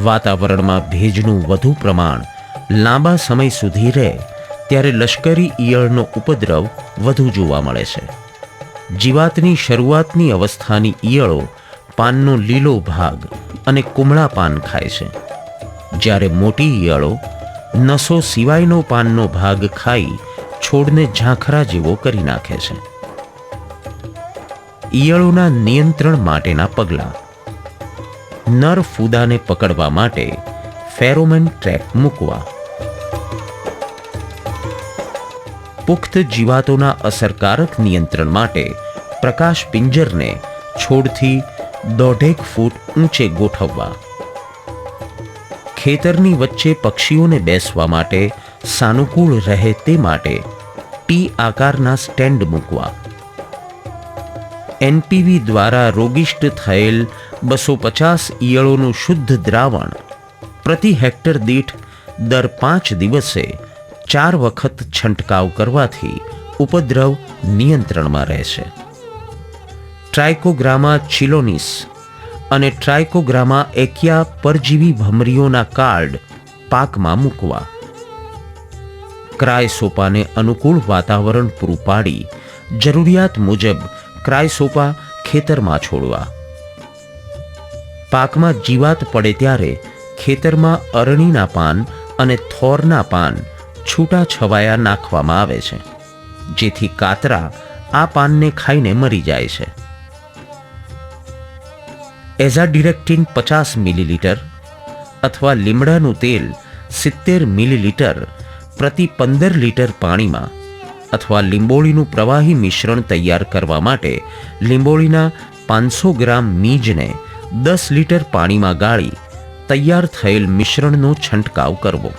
વાતાવરણમાં ભેજનું વધુ પ્રમાણ લાંબા સમય સુધી રહે ત્યારે લશ્કરી ઈયળનો ઉપદ્રવ વધુ જોવા મળે છે. જીવાતની શરૂઆતની અવસ્થાની ઈયળો પાનનો લીલો ભાગ અને કુમળા પાન ખાય છે, જ્યારે મોટી ઈયળો નસો સિવાયનો પાનનો ભાગ ખાઈ છોડને ઝાંખરા જેવો કરી નાખે છે. ઈયળોના નિયંત્રણ માટેના પગલાં. નર ફૂદાને પકડવા માટે ફેરોમેન ટ્રેપ મૂકવા. પુખ્ત જીવાતોના અસરકારક નિયંત્રણ માટે પ્રકાશ પિંજરને છોડથી 1.5 ફૂટ ઊંચે ગોઠવવા. ખેતરની વચ્ચે પક્ષીઓને બેસવા માટે સાનુકૂળ રહે તે માટે ટી આકારના સ્ટેન્ડ મૂકવા. એનપીવી દ્વારા રોગિષ્ટ થયેલ 250 ઈયળોનું શુદ્ધ દ્રાવણ પ્રતિ હેક્ટર દીઠ દર 5 દિવસે 4 વખત છંટકાવ કરવાથી ઉપદ્રવ નિયંત્રણમાં રહેશે. ટ્રાઇકોગ્રામા ચિલોનિસ અને ટ્રાઇકોગ્રામા એકિયા પરજીવી ભમરીઓના કાર્ડ પાકમાં મૂકવા. ક્રાયસોપાને અનુકૂળ વાતાવરણ પૂરું પાડી જરૂરિયાત મુજબ ક્રાયસોપા ખેતરમાં છોડવા. પાકમાં જીવાત પડે ત્યારે ખેતરમાં અરણીના પાન અને થોરના પાન છૂટા છવાયા નાખવામાં આવે છે, જેથી કાતરા આ પાનને ખાઈને મરી જાય છે. એઝાડિરેક્ટિન 50 મિલીલીટર અથવા લીમડાનું તેલ 70 મિલીલીટર પ્રતિ 15 લીટર પાણીમાં અથવા લીંબોળીનું પ્રવાહી મિશ્રણ તૈયાર કરવા માટે લીંબોળીના 500 ગ્રામ બીજને 10 લીટર પાણીમાં ગાળી તૈયાર થયેલ મિશ્રણનો છંટકાવ કરવો.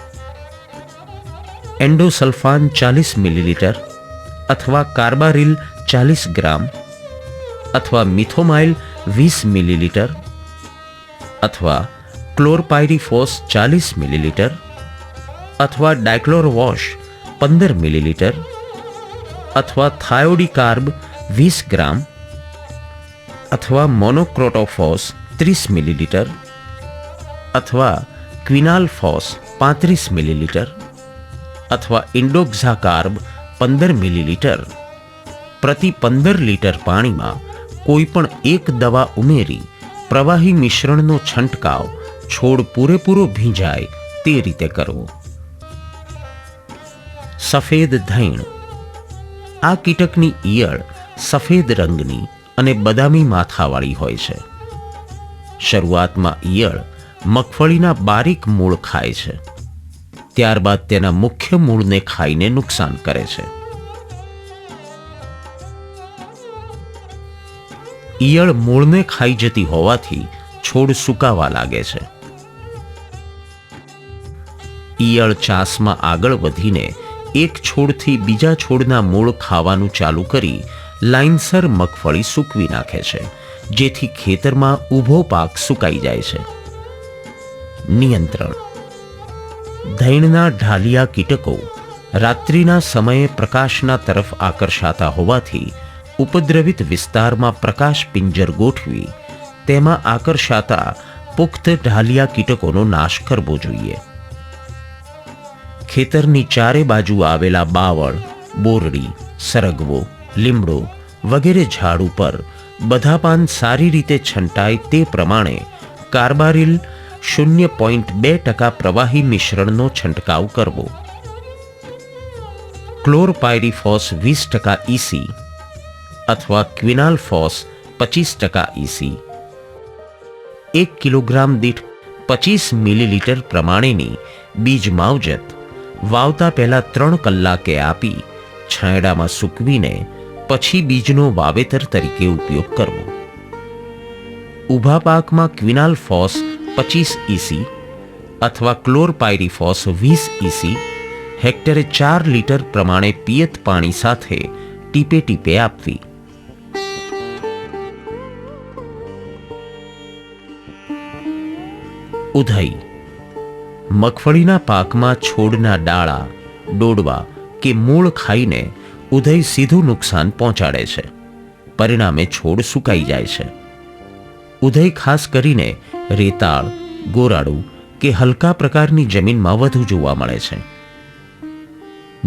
એન્ડોસલ્ફાન 40 મિલીલીટર અથવા કાર્બારિલ 40 ગ્રામ અથવા મિથોમાઇલ 20 મિલીલીટર અથવા ક્લોરપાયરીફોસ 40 મિલીલીટર અથવા ડાયક્લોરવોશ 15 મિલીલીટર અથવા થાયોડીકાર્બ 20 ગ્રામ અથવા મોનોક્રોટોફોસ 30 મિલીલીટર અથવા ક્વિનાલફોસ 35 મિલીલીટર અથવા ઇન્ડોક્ઝાકાર્બ 15 મિલીલીટર પ્રતિ 15 લીટર પાણીમાં કોઈ પણ એક દવા ઉમેરી પ્રવાહી મિશ્રણનો છંટકાવ છોડ પૂરેપૂરો ભીંજાય તે રીતે કરવો. સફેદ ધૈણ. આ કીટકની ઈયળ સફેદ રંગની અને બદામી માથાવાળી હોય છે. શરૂઆતમાં ઈયળ મગફળીના બારીક મૂળ ખાય છે, ત્યારબાદ તેના મુખ્ય મૂળને ખાઈને નુકસાન કરે છે. ઈયળ મૂળને ખાઈ જતી હોવાથી છોડ સુકાવા લાગે છે. ઈયળ ચાસમાં આગળ વધીને એક છોડથી બીજા છોડના મૂળ ખાવાનું ચાલુ કરી લાઇનસર મગફળી સૂકવી નાખે છે, જેથી ખેતરમાં ઊભો પાક સુકાઈ જાય છે. નિયંત્રણ. ધૈણના ઢાલિયા કીટકો રાત્રિના સમયે પ્રકાશના તરફ આકર્ષાતા હોવાથી ઉપદ્રવિત વિસ્તારમાં પ્રકાશ પિંજર ગોઠવી તેમાં આકર્ષાતા પુખ્ત ઢાલિયા કીટકોનો નાશ કરવો જોઈએ. ખેતરની ચારે બાજુ આવેલા બાવળ, બોરડી, સરગવો, લીમડો વગેરે ઝાડ ઉપર બધા પાન સારી રીતે છંટાય તે પ્રમાણે કાર્બારિલ 0.2% પ્રવાહી મિશ્રણનો છંટકાવ કરવો. ક્લોરપાયરીફોસ 20% ઇસી અથવા ક્વિનાલફોસ 25% ઇસી 1 કિલોગ્રામ દીઠ 25 મિલીલીટર પ્રમાણેની બીજ માવજત વાવતા પહેલા 3 કલાકે આપી છાંયડામાં સૂકવીને પછી બીજનો વાવેતર તરીકે ઉપયોગ કરવો. ઊભા પાકમાં ક્વિનાલફોસ 25 ઇસી અથવા ક્લોરપાયરીફોસ 20 ઇસી હેક્ટરે 4 લીટર પ્રમાણે પિયત પાણી સાથે ટીપે ટીપે આપવી. ઉધઈ. મગફળીના પાકમાં છોડના ડાળા, ડોડવા કે મૂળ ખાઈને ઉધઈ સીધું નુકસાન પહોંચાડે છે. પરિણામે છોડ સુકાઈ જાય છે. ઉધઈ ખાસ કરીને રેતાળ, ગોરાડું કે હલકા પ્રકારની જમીનમાં વધુ જોવા મળે છે.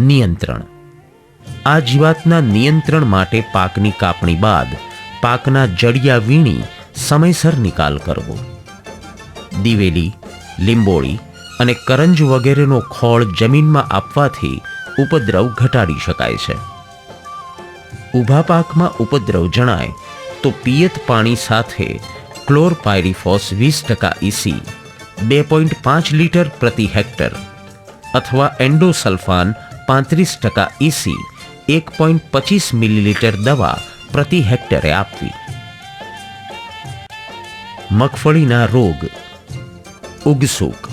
નિયંત્રણ. આ જીવાતના નિયંત્રણ માટે પાકની કાપણી બાદ પાકના જડિયા વીણી સમયસર નિકાલ કરવો. દિવેલી, લીંબોળી અને કરંજ વગેરેનો ખોળ જમીનમાં આપવાથી ઉપદ્રવ ઘટાડી શકાય છે. ઊભા પાકમાં ઉપદ્રવ જણાય તો પિયત પાણી સાથે ક્લોરપાયરીફોસ 20% ઇસી 2.5 લીટર પ્રતિ હેક્ટર અથવા એન્ડોસલ્ફાન 35% ઇસી 1.25 મિલીલીટર દવા પ્રતિ હેક્ટરે આપવી. મગફળીના રોગ. ઉગસૂક.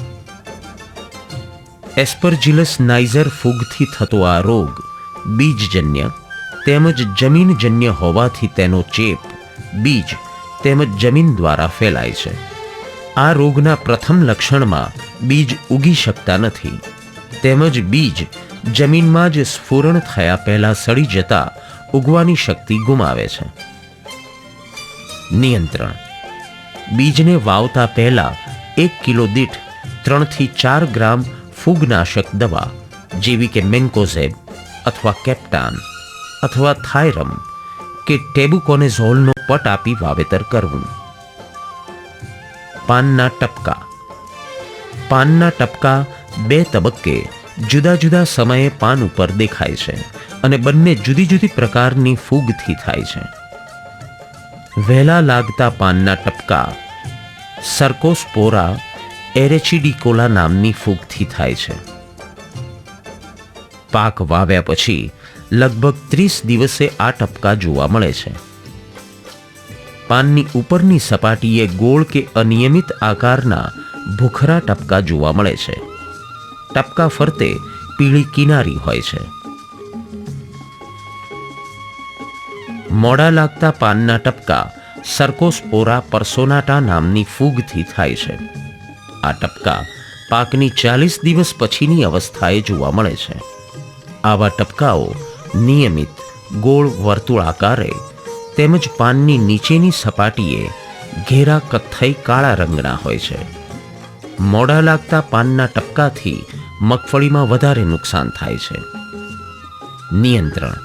એસ્પરજિલસ નાઇઝર ફૂગથી થતો આ રોગ બીજજન્ય તેમજ જમીનજન્ય હોવાથી તેનો ચેપ બીજ તેમજ જમીન દ્વારા ફેલાય છે. આ રોગના પ્રથમ લક્ષણમાં બીજ ઉગી શકતા નથી તેમજ બીજ જમીનમાં જ સ્ફુરણ થયા પહેલા સડી જતા ઉગવાની શક્તિ ગુમાવે છે. નિયંત્રણ. બીજને વાવતા પહેલા 1 કિલો દીઠ 3 થી 4 ગ્રામ ફૂગનાશક દવા જેવી કે મેન્કોઝેબ અથવા કેપ્ટાન અથવા થાયરમ કે ટેબુકોનેઝોલનો પટ આપી વાવેતર કરવું. પાનના ટપકા. પાનના ટપકા 2 તબક્કે જુદા જુદા સમયે પાન ઉપર દેખાય છે અને બંને જુદી જુદી પ્રકારની ફૂગથી થાય છે. વહેલા લાગતા પાનના ટપકા સર્કોસ્પોરા એરેચિડિકોલા નામની ફૂગથી થાય છે. પાક વાવ્યા પછી લગભગ 30 દિવસે આ ટપકા જોવા મળે છે. પાનની ઉપરની સપાટીએ ગોળ કે અનિયમિત આકારના ભૂખરા ટપકા જોવા મળે છે. ટપકા ફરતે પીળી કિનારી હોય છે. મોડા લાગતા પાનના ટપકા સર્કોસ્પોરા પર્સોનાટા નામની ફૂગથી થાય છે. આ ટપકા પાકની 40 દિવસ પછીની અવસ્થાએ જોવા મળે છે. આવા ટપકાઓ નિયમિત ગોળ વર્તુળાકારે તેમજ પાનની નીચેની સપાટીએ ઘેરા કથ્થઈ કાળા રંગના હોય છે. મોડા લાગતા પાનના ટપકાથી મગફળીમાં વધારે નુકસાન થાય છે. નિયંત્રણ.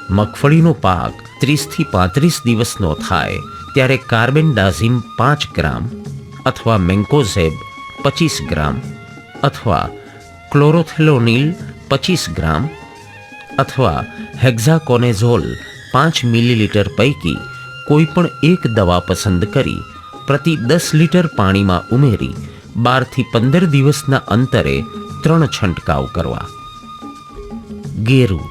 મગફળીનો પાક 30 થી 35 દિવસનો થાય ત્યારે કાર્બેન્ડાઝિમ 5 ગ્રામ અથવા મેન્કોઝેબ 25 ગ્રામ અથવા ક્લોરોથેલોનિલ 25 ગ્રામ અથવા હેક્ઝાકોનેઝોલ 5 મિલીલીટર પૈકી કોઈ પણ એક દવા પસંદ કરી પ્રતિ 10 લીટર પાણીમાં ઉમેરી 12 થી 15 દિવસના અંતરે 3 છંટકાવ કરવા. ગેરુ.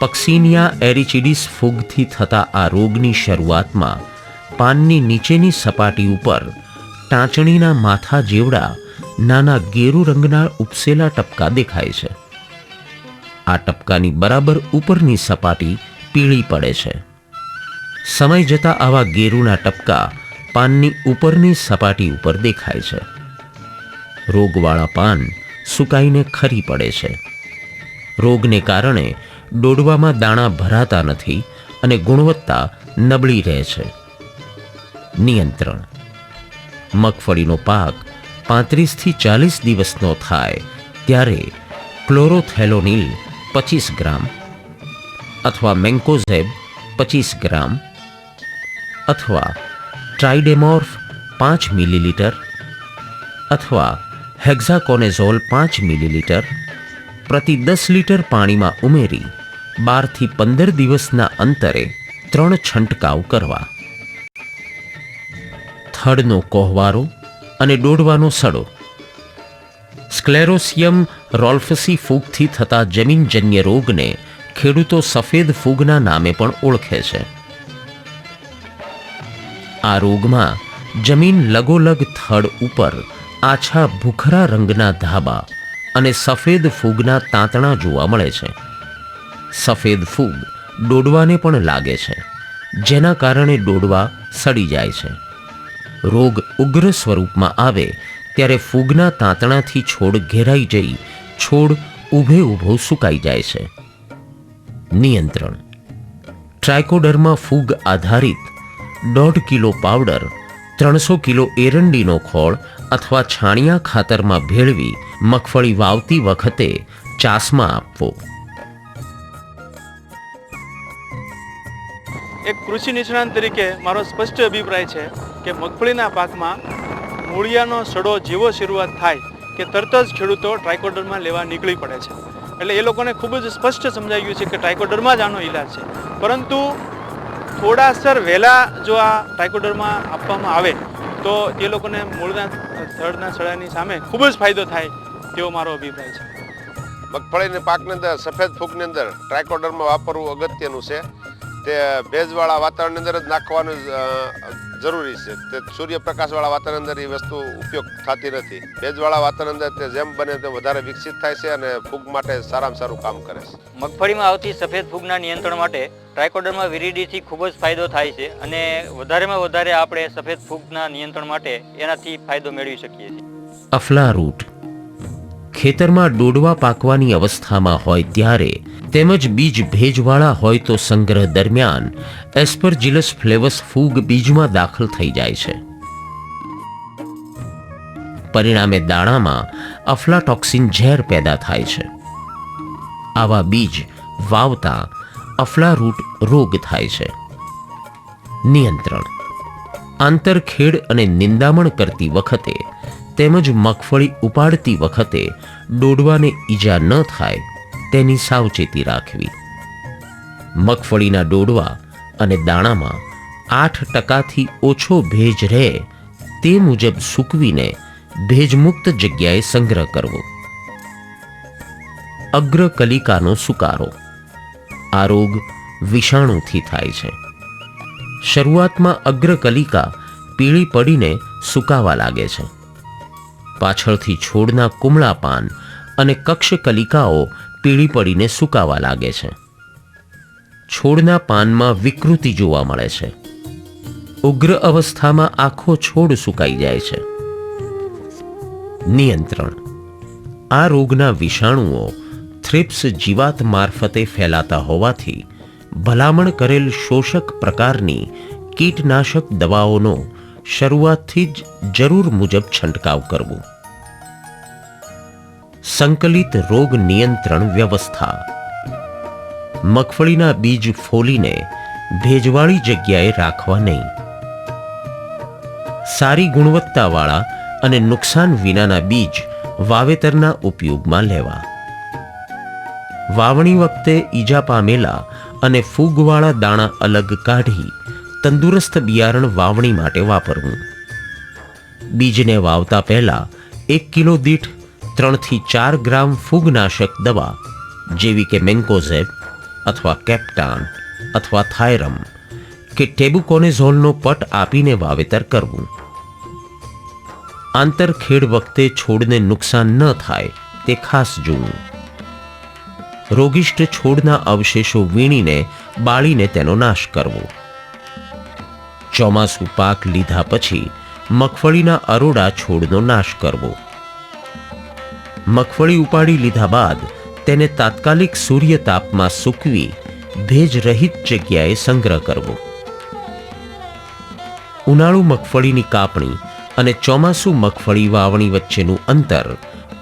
પક્સિનિયા એરિચિડિસ ફૂગથી થતા આ રોગની શરૂઆતમાં પાનની નીચેની સપાટી ઉપર ટાંચણીના માથા જેવડા નાના ગેરુ રંગના ઉપસેલા ટપકા દેખાય છે. આ ટપકાની બરાબર ઉપરની સપાટી પીળી પડે છે. સમય જતાં આવા ગેરુના ટપકા પાનની ઉપરની સપાટી ઉપર દેખાય છે. રોગવાળા પાન સુકાઈને ખરી પડે છે. રોગને કારણે ડોડવામાં દાણા ભરાતા નથી અને ગુણવત્તા નબળી રહે છે. નિયંત્રણ. મગફળીનો પાક 35 થી 40 દિવસનો થાય ત્યારે ક્લોરોથેલોનિલ 25 ગ્રામ અથવા મેન્કોઝેબ 25 ગ્રામ અથવા ટ્રાઇડેમોર્ફ 5 મિલીલીટર અથવા હેક્ઝાકોનેઝોલ 5 મિલીલીટર પ્રતિ 10 લીટર પાણીમાં ઉમેરી 12 થી 15 દિવસના અંતરે 3 છંટકાવ કરવા. થડનો કોહવારો અને ડોડવાનો સડો. સ્ક્લેરોસિયમ રોલ્ફસી ફૂગથી થતા જમીનજન્ય રોગને ખેડૂતો સફેદ ફૂગના નામે પણ ઓળખે છે. આ રોગમાં જમીન લગોલગ થડ ઉપર આછા ભૂખરા રંગના ધાબા અને સફેદ ફૂગના તાંતણા જોવા મળે છે. સફેદ ફૂગ ડોડવાને પણ લાગે છે, જેના કારણે ડોડવા સડી જાય છે. રોગ ઉગ્ર સ્વરૂપમાં આવે ત્યારે ફૂગના તાંતણાથી છોડ ઘેરાઈ જઈ છોડ ઊભે ઊભો સુકાઈ જાય છે. નિયંત્રણ. ટ્રાયકોડર્મા ફૂગ આધારિત 1.5 કિલો પાવડર 300 કિલો એરંડીનો ખોળ અથવા છાણિયા ખાતરમાં ભેળવી મગફળી વાવતી વખતે ચાસમાં આપવો. એક કૃષિ નિષ્ણાંત તરીકે મારો સ્પષ્ટ અભિપ્રાય છે કે મગફળીના પાકમાં મૂળિયાનો સડો જેવો શરૂઆત થાય કે તરત જ ખેડૂતો ટ્રાયકોડર્મા લેવા નીકળી પડે છે. એટલે એ લોકોને ખૂબ જ સ્પષ્ટ સમજાઈ ગયું છે કે ટ્રાયકોડર્મા જ આનો ઈલાજ છે. પરંતુ થોડાસર વહેલા જો આ ટ્રાયકોડર્મા આપવામાં આવે તો એ લોકોને મૂળના થડના સડાની સામે ખૂબ જ ફાયદો થાય તેવો મારો અભિપ્રાય છે. મગફળીના પાકની અંદર સફેદ ફૂગની અંદર ટ્રાયકોડર્મા વાપરવું અગત્યનું છે. તે ભેજવાળા વાતાવરણની અંદર જ નાખવાનું જરૂરી છે. તે સૂર્યપ્રકાશવાળા વાતાવરણ અંદર એ વસ્તુ ઉપયોગ થતી નથી. ભેજવાળા વાતાવરણ અંદર તે જેમ બને તેમ વધારે વિકસિત થાય છે અને ફૂગ માટે સારામાં સારું કામ કરે છે. મગફળીમાં આવતી સફેદ ફૂગના નિયંત્રણ માટે ટ્રાયકોડર્મા વિરિડીથી ખૂબ જ ફાયદો થાય છે અને વધારેમાં વધારે આપણે સફેદ ફૂગના નિયંત્રણ માટે એનાથી ફાયદો મેળવી શકીએ છીએ. અફલારૂટ ખેતરમાં ડોડવા પાકવાની અવસ્થામાં હોય ત્યારે તેમજ બીજ ભેજવાળા હોય તો સંગ્રહ દરમિયાન એસ્પરજિલસ ફ્લેવસ ફૂગ બીજમાં દાખલ થઈ જાય છે. પરિણામે દાણામાં અફલાટોક્સિન ઝેર પેદા થાય છે. આવા બીજ વાવતા અફલારૂટ રોગ થાય છે. નિયંત્રણ: આંતરખેડ અને નિંદામણ કરતી વખતે તેમજ મગફળી ઉપાડતી વખતે ડોડવાને ઈજા ન થાય તેની સાવચેતી રાખવી. મગફળીના ડોડવા અને દાણામાં 8% ઓછો ભેજ રહે તે મુજબ સૂકવીને ભેજમુક્ત જગ્યાએ સંગ્રહ કરવો. અગ્રકલિકાનો સુકારો. આ રોગ વિષાણુથી થાય છે. શરૂઆતમાં અગ્રકલિકા પીળી પડીને સુકાવા લાગે છે. પાછળથી છોડના કુમળા પાન અને કક્ષકલિકાઓ પીળી પડીને સુકાવા લાગે છે. છોડના પાનમાં વિકૃતિ જોવા મળે છે. ઉગ્ર અવસ્થામાં આખો છોડ સુકાઈ જાય છે. નિયંત્રણ: આ રોગના વિષાણુઓ થ્રિપ્સ જીવાત મારફતે ફેલાતા હોવાથી ભલામણ કરેલ શોષક પ્રકારની કીટનાશક દવાઓનો શરૂઆતથી જ જરૂર મુજબ છંટકાવ કરવો. સંકલિત રોગ નિયંત્રણ વ્યવસ્થા. મગફળીના બીજ ફોલીને ભેજવાળી જગ્યાએ રાખવા નહીં. સારી ગુણવત્તાવાળા અને નુકસાન વિનાના બીજ વાવેતરના ઉપયોગમાં લેવા. વાવણી વખતે ઈજા પામેલા અને ફૂગવાળા દાણા અલગ કાઢી તંદુરસ્ત બિયારણ વાવણી માટે વાપરવું. બીજને વાવતા પહેલા 1 કિલો દીઠ 3 થી 4 ગ્રામ ફૂગનાશક દવા જેવી કે મેન્કોઝેબ અથવા કેપ્ટાન અથવા થાયરમ કે ટેબુકોનેઝોલનો પટ આપીને વાવેતર કરવું. આંતરખેડ વખતે છોડને નુકસાન ન થાય તે ખાસ જોવું. રોગિષ્ટ છોડના અવશેષો વીણીને બાળીને તેનો નાશ કરવો. ચોમાસું પાક લીધા પછી મગફળીના અરોડા છોડનો નાશ કરવો. મગફળી ઉપાડી લીધા બાદ તેને તાત્કાલિક સૂર્ય તાપમાં સૂકવી ભેજ રહિત જગ્યાએ સંગ્રહ કરવો. ઉનાળુ મગફળીની કાપણી અને ચોમાસુ મગફળી વાવણી વચ્ચેનું અંતર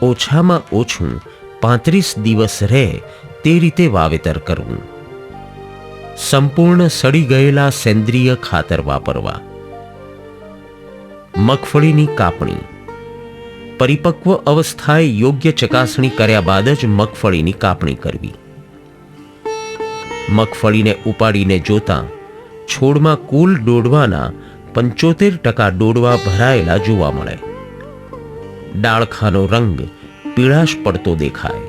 ઓછામાં ઓછું 35 દિવસ રહે તે રીતે વાવેતર કરવું. સંપૂર્ણ સડી ગયેલા સેન્દ્રિય ખાતર વાપરવા. મગફળીની કાપણી. પરિપક્વ અવસ્થાએ યોગ્ય ચકાસણી કર્યા બાદ જ મગફળીની કાપણી કરવી. મગફળીને ઉપાડીને જોતા છોડમાં કુલ ડોડવાના 75% ડોડવા ભરાયેલા જોવા મળે. ડાળખાનો રંગ પીળાશ પડતો દેખાય.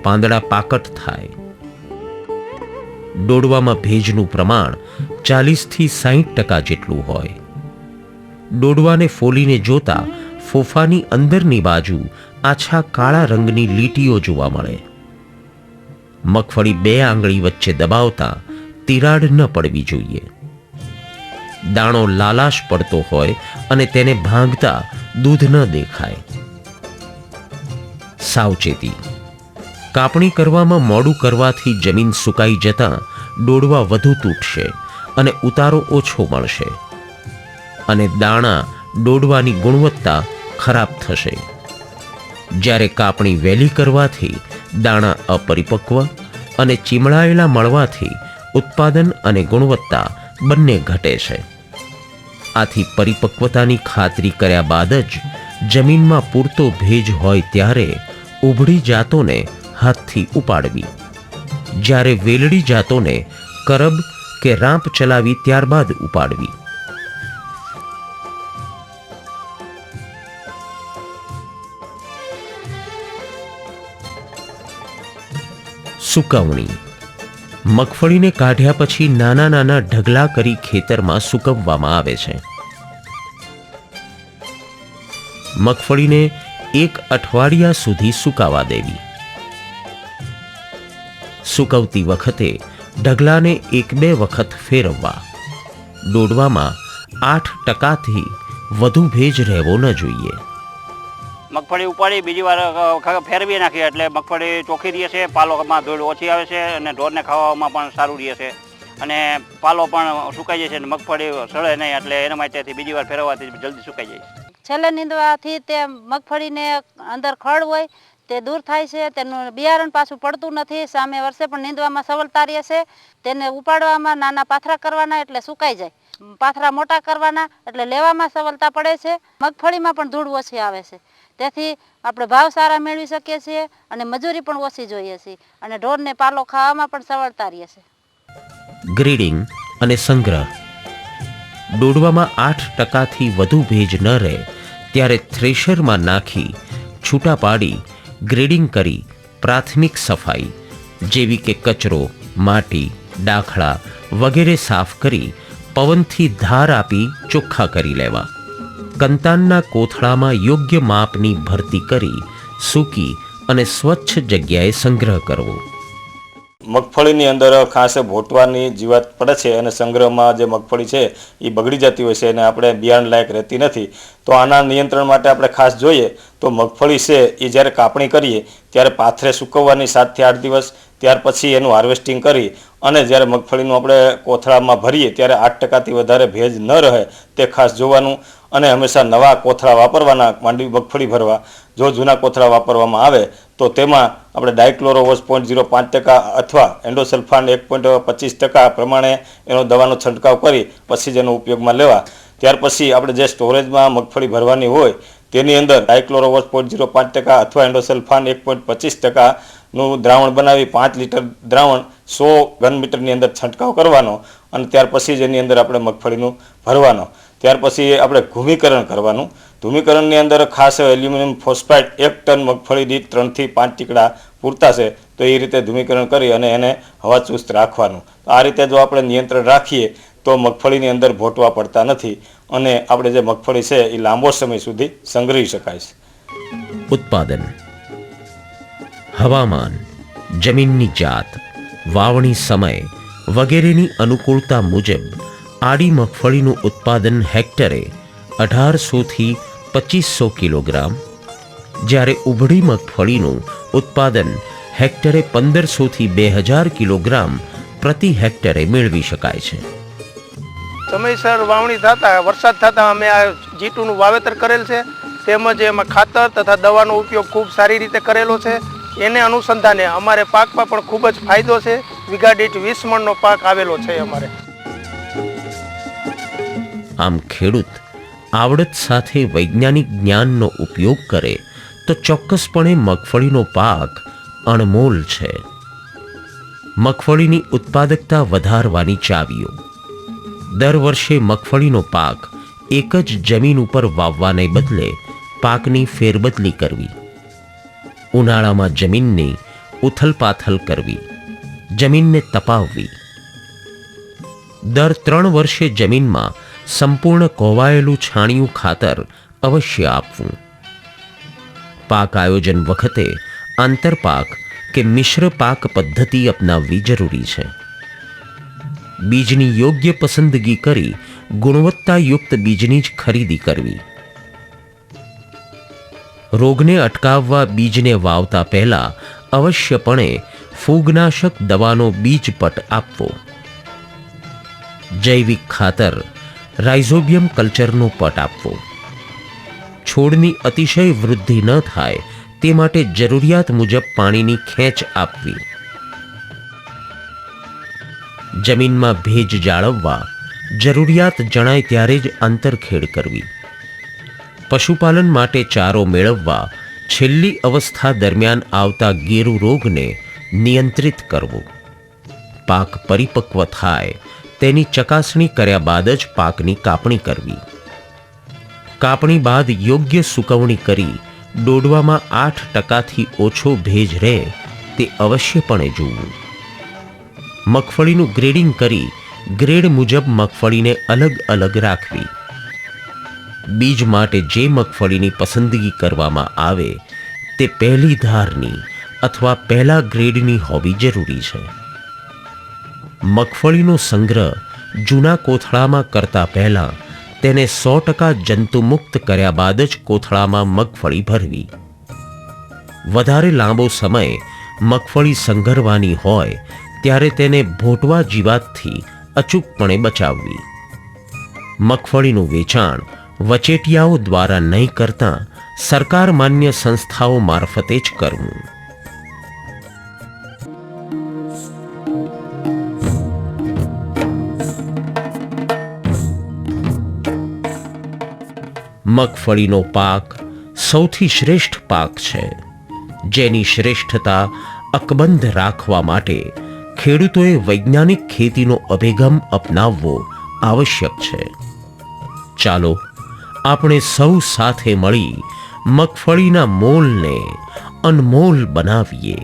પાંદડા પાકટ થાય. ડોડવામાં ભેજનું પ્રમાણ 40 થી 60% જેટલું હોય. ડોડવાને ફોલીને જોતા ફોફાની અંદરની બાજુ આછા કાળા રંગની લીટીઓ જોવા મળે. મગફળી 2 આંગળી વચ્ચે દબાવતા તિરાડ ન પડવી જોઈએ. દાણો લાલાશ પડતો હોય અને તેને ભાંગતા દૂધ ન દેખાય. સાવચેતી. કાપણી કરવામાં મોડું કરવાથી જમીન સુકાઈ જતાં ડોડવા વધુ તૂટશે અને ઉતારો ઓછો મળશે અને દાણા ડોડવાની ગુણવત્તા ખરાબ થશે. જ્યારે કાપણી વહેલી કરવાથી દાણા અપરિપક્વ અને ચીમળાયેલા મળવાથી ઉત્પાદન અને ગુણવત્તા બંને ઘટે છે. આથી પરિપક્વતાની ખાતરી કર્યા બાદ જ જમીનમાં પૂરતો ભેજ હોય ત્યારે ઉભળી જાતોને હાથથી ઉપાડવી. જ્યારે વેલડી જાતોને કરબ કે રાંપ ચલાવી ત્યારબાદ ઉપાડવી. સુકવણી. મગફળીને કાઢ્યા પછી નાના નાના ઢગલા કરી ખેતરમાં સૂકવવામાં આવે છે. મગફળીને 1 અઠવાડિયા સુધી સુકાવા દેવી. સૂકવતી વખતે ઢગલાને 1-2 વખત ફેરવવા. ડોડવામાં 8%થી વધુ ભેજ રહેવો ન જોઈએ. મગફળી ઉપાડી બીજી વાર ફેરવી નાખીએ એટલે મગફળી ચોખ્ખી રહે છે, પાલોમાં ધૂળ ઓછી આવે છે અને ઢોરને ખાવામાં પણ સારું રહે છે અને પાલો પણ સુકાઈ જાય છે અને મગફળી સળે નહીં એટલે એના માટેથી બીજી વાર ફેરવવાથી જલ્દી સુકાઈ જાય છે. છેલ્લે નીંદવાથી તે મગફળીને અંદર ખડ હોય તે દૂર થાય છે, તેનું બિયારણ પાછું પડતું નથી, સામે વર્ષે પણ નીંદવામાં સવલતા રહે છે. તેને ઉપાડવામાં નાના પાથરા કરવાના એટલે સુકાઈ જાય, પાથરા મોટા કરવાના એટલે લેવામાં સવલતા પડે છે. મગફળીમાં પણ ધૂળ ઓછી આવે છે, તેથી આપણે ભાવ સારા મેળવી શકીએ છીએ અને મજૂરી પણ ઓછી જોઈએ છીએ અને ઢોરને પાલો ખાવામાં પણ સવલતા રહે છે. ગ્રેડિંગ અને સંગ્રહ. ડોડવામાં 8%થી વધુ ભેજ ન રહે ત્યારે થ્રેશરમાં નાખી છૂટા પાડી ગ્રેડિંગ કરી પ્રાથમિક સફાઈ જેવી કે કચરો, માટી, ડાખડા વગેરે સાફ કરી પવનથી ધાર આપી ચોખ્ખા કરી લેવા. કંતાનના કોથળામાં યોગ્ય માપની ભરતી કરી સૂકી અને સ્વચ્છ જગ્યાએ સંગ્રહ કરવો. મગફળીની અંદર ખાસ ભોટવાની જીવાત પડે છે અને સંગ્રહમાં જે મગફળી છે એ બગડી જતી હોય છે અને આપણે બિયારણ લાયક રહેતી નથી. તો આના નિયંત્રણ માટે આપણે ખાસ જોઈએ તો મગફળી છે એ જ્યારે કાપણી કરીએ ત્યારે પાથરે સૂકવવાની 7 થી 8 દિવસ, ત્યાર પછી એનું હાર્વેસ્ટિંગ કરી અને જ્યારે મગફળીનું આપણે કોથળામાં ભરીએ ત્યારે 8%થી વધારે ભેજ ન રહે તે ખાસ જોવાનું અને હંમેશા નવા કોથળા વાપરવાના માંડવી મગફળી ભરવા. જો જૂના કોથળા વાપરવામાં આવે તો તેમાં આપણે ડાયક્લોરોવોસ 0.05% અથવા એન્ડોસલ્ફાન 1.25% પ્રમાણે એનો દવાનો છંટકાવ કરી પછી જ એનો ઉપયોગમાં લેવા. ત્યાર પછી આપણે જે સ્ટોરેજમાં મગફળી ભરવાની હોય તેની અંદર ડાયક્લોરોવોસ 0.05% અથવા એન્ડોસલ્ફાન 1.25%નું દ્રાવણ બનાવી 5 લીટર દ્રાવણ 100 ઘન મીટરની અંદર છંટકાવ કરવાનો અને ત્યાર પછી જ એની અંદર આપણે મગફળીનું ભરવાનો. ત્યાર પછી આપણે ભૂમિકરણ કરવાનું. ભૂમિકરણની અંદર ખાસ એલ્યુમિનિયમ ફોસ્ફાઇડ 1 ટન મગફળી દીઠ 3 થી 5 ટીકડા પૂરતા છે, તો એ રીતે ધૂમિકરણ કરી અને એને હવાચુસ્ત રાખવાનું. આ રીતે જો આપણે નિયંત્રણ રાખીએ તો મગફળીની અંદર ભોટવા પડતા નથી અને આપણે જે મગફળી છે એ લાંબો સમય સુધી સંગ્રહી શકાય છે. ઉત્પાદન. હવામાન, જમીનની જાત, વાવણી સમય વગેરેની અનુકૂળતા મુજબ આડી મગફળીનું ઉત્પાદન હેક્ટરે 1800 થી 2500 કિલોગ્રામ, જ્યારે ઉભળી મગફળીનું ઉત્પાદન હેક્ટરે 1500 થી 2000 કિલોગ્રામ પ્રતિ હેક્ટરે મેળવી શકાય છે. સમયસર વાવણી થતા વરસાદ થતા અમે આ જીટુનું વાવેતર કરેલ છે, તેમજ એમાં ખાતર તથા દવાનો ઉપયોગ ખૂબ સારી રીતે કરેલો છે. એને અનુસંધાને અમારે પાકમાં પણ ખૂબ જ ફાયદો છે. વીઘા દીઠ 20 મણનો પાક આવેલો છે અમારે. આમ ખેડૂત આવડત સાથે વૈજ્ઞાનિક જ્ઞાનનો ઉપયોગ કરે તો ચોક્કસપણે મગફળીનો પાક અણમોલ છે. મગફળીની ઉત્પાદકતા વધારવાની ચાવીઓ. દર વર્ષે મગફળીનો પાક એક જ જમીન ઉપર વાવવાને બદલે પાકની ફેરબદલી કરવી. ઉનાળામાં જમીનની ઉથલપાથલ કરવી, જમીનને તપાવવી. દર 3 વર્ષે જમીનમાં સંપૂર્ણ કોવાયેલું છાણિયું ખાતર અવશ્ય આપવું. પાક આયોજન વખતે આંતરપાક કે મિશ્ર પાક પદ્ધતિ અપનાવવી જરૂરી છે. બીજની યોગ્ય પસંદગી કરી ગુણવત્તાયુક્ત બીજની જ ખરીદી કરવી. રોગને અટકાવવા બીજને વાવતા પહેલા અવશ્યપણે ફૂગનાશક દવાનો બીજપટ આપવો. જૈવિક ખાતર રાઇઝોબિયમ કલ્ચરનો પટ આપવો. છોડની અતિશય વૃદ્ધિ ન થાય તે માટે જરૂરિયાત મુજબ પાણીની ખેંચ આપવી. જમીનમાં ભેજ જાળવવા જરૂરિયાત જણાય ત્યારે જ આંતરખેડ કરવી. પશુપાલન માટે ચારો મેળવવા છેલ્લી અવસ્થા દરમિયાન આવતા ગેરુ રોગને નિયંત્રિત કરવો. પાક પરિપક્વ થાય તેની ચકાસણી કર્યા બાદ જ પાકની કાપણી કરવી. કાપણી બાદ યોગ્ય સૂકવણી કરી ડોડવામાં 8%થી ઓછો ભેજ રહે તે અવશ્યપણે જોવું. મગફળીનું ગ્રેડિંગ કરી ગ્રેડ મુજબ મગફળીને અલગ અલગ રાખવી. બીજ માટે જે મગફળીની પસંદગી કરવામાં આવે તે પહેલી ધારની અથવા પહેલા ગ્રેડની હોવી જરૂરી છે. મગફળીનો સંગ્રહ જૂના કોથળામાં કરતા પહેલા તેને 100% જંતુમુક્ત કર્યા બાદ જ કોથળામાં મગફળી ભરવી. વધારે લાંબો સમય મગફળી સંઘરવાની હોય ત્યારે તેને ભોટવા જીવાતથી અચૂકપણે બચાવવી. મગફળીનું વેચાણ વચેટિયાઓ દ્વારા નહીં કરતા સરકાર માન્ય સંસ્થાઓ મારફતે જ કરવું. મગફળીનો પાક સૌથી શ્રેષ્ઠ પાક છે, જેની શ્રેષ્ઠતા અકબંધ રાખવા માટે ખેડૂતોએ વૈજ્ઞાનિક ખેતીનો અભિગમ અપનાવવો આવશ્યક છે. ચાલો આપણે સૌ સાથે મળી મગફળીના મોલને અનમોલ બનાવીએ.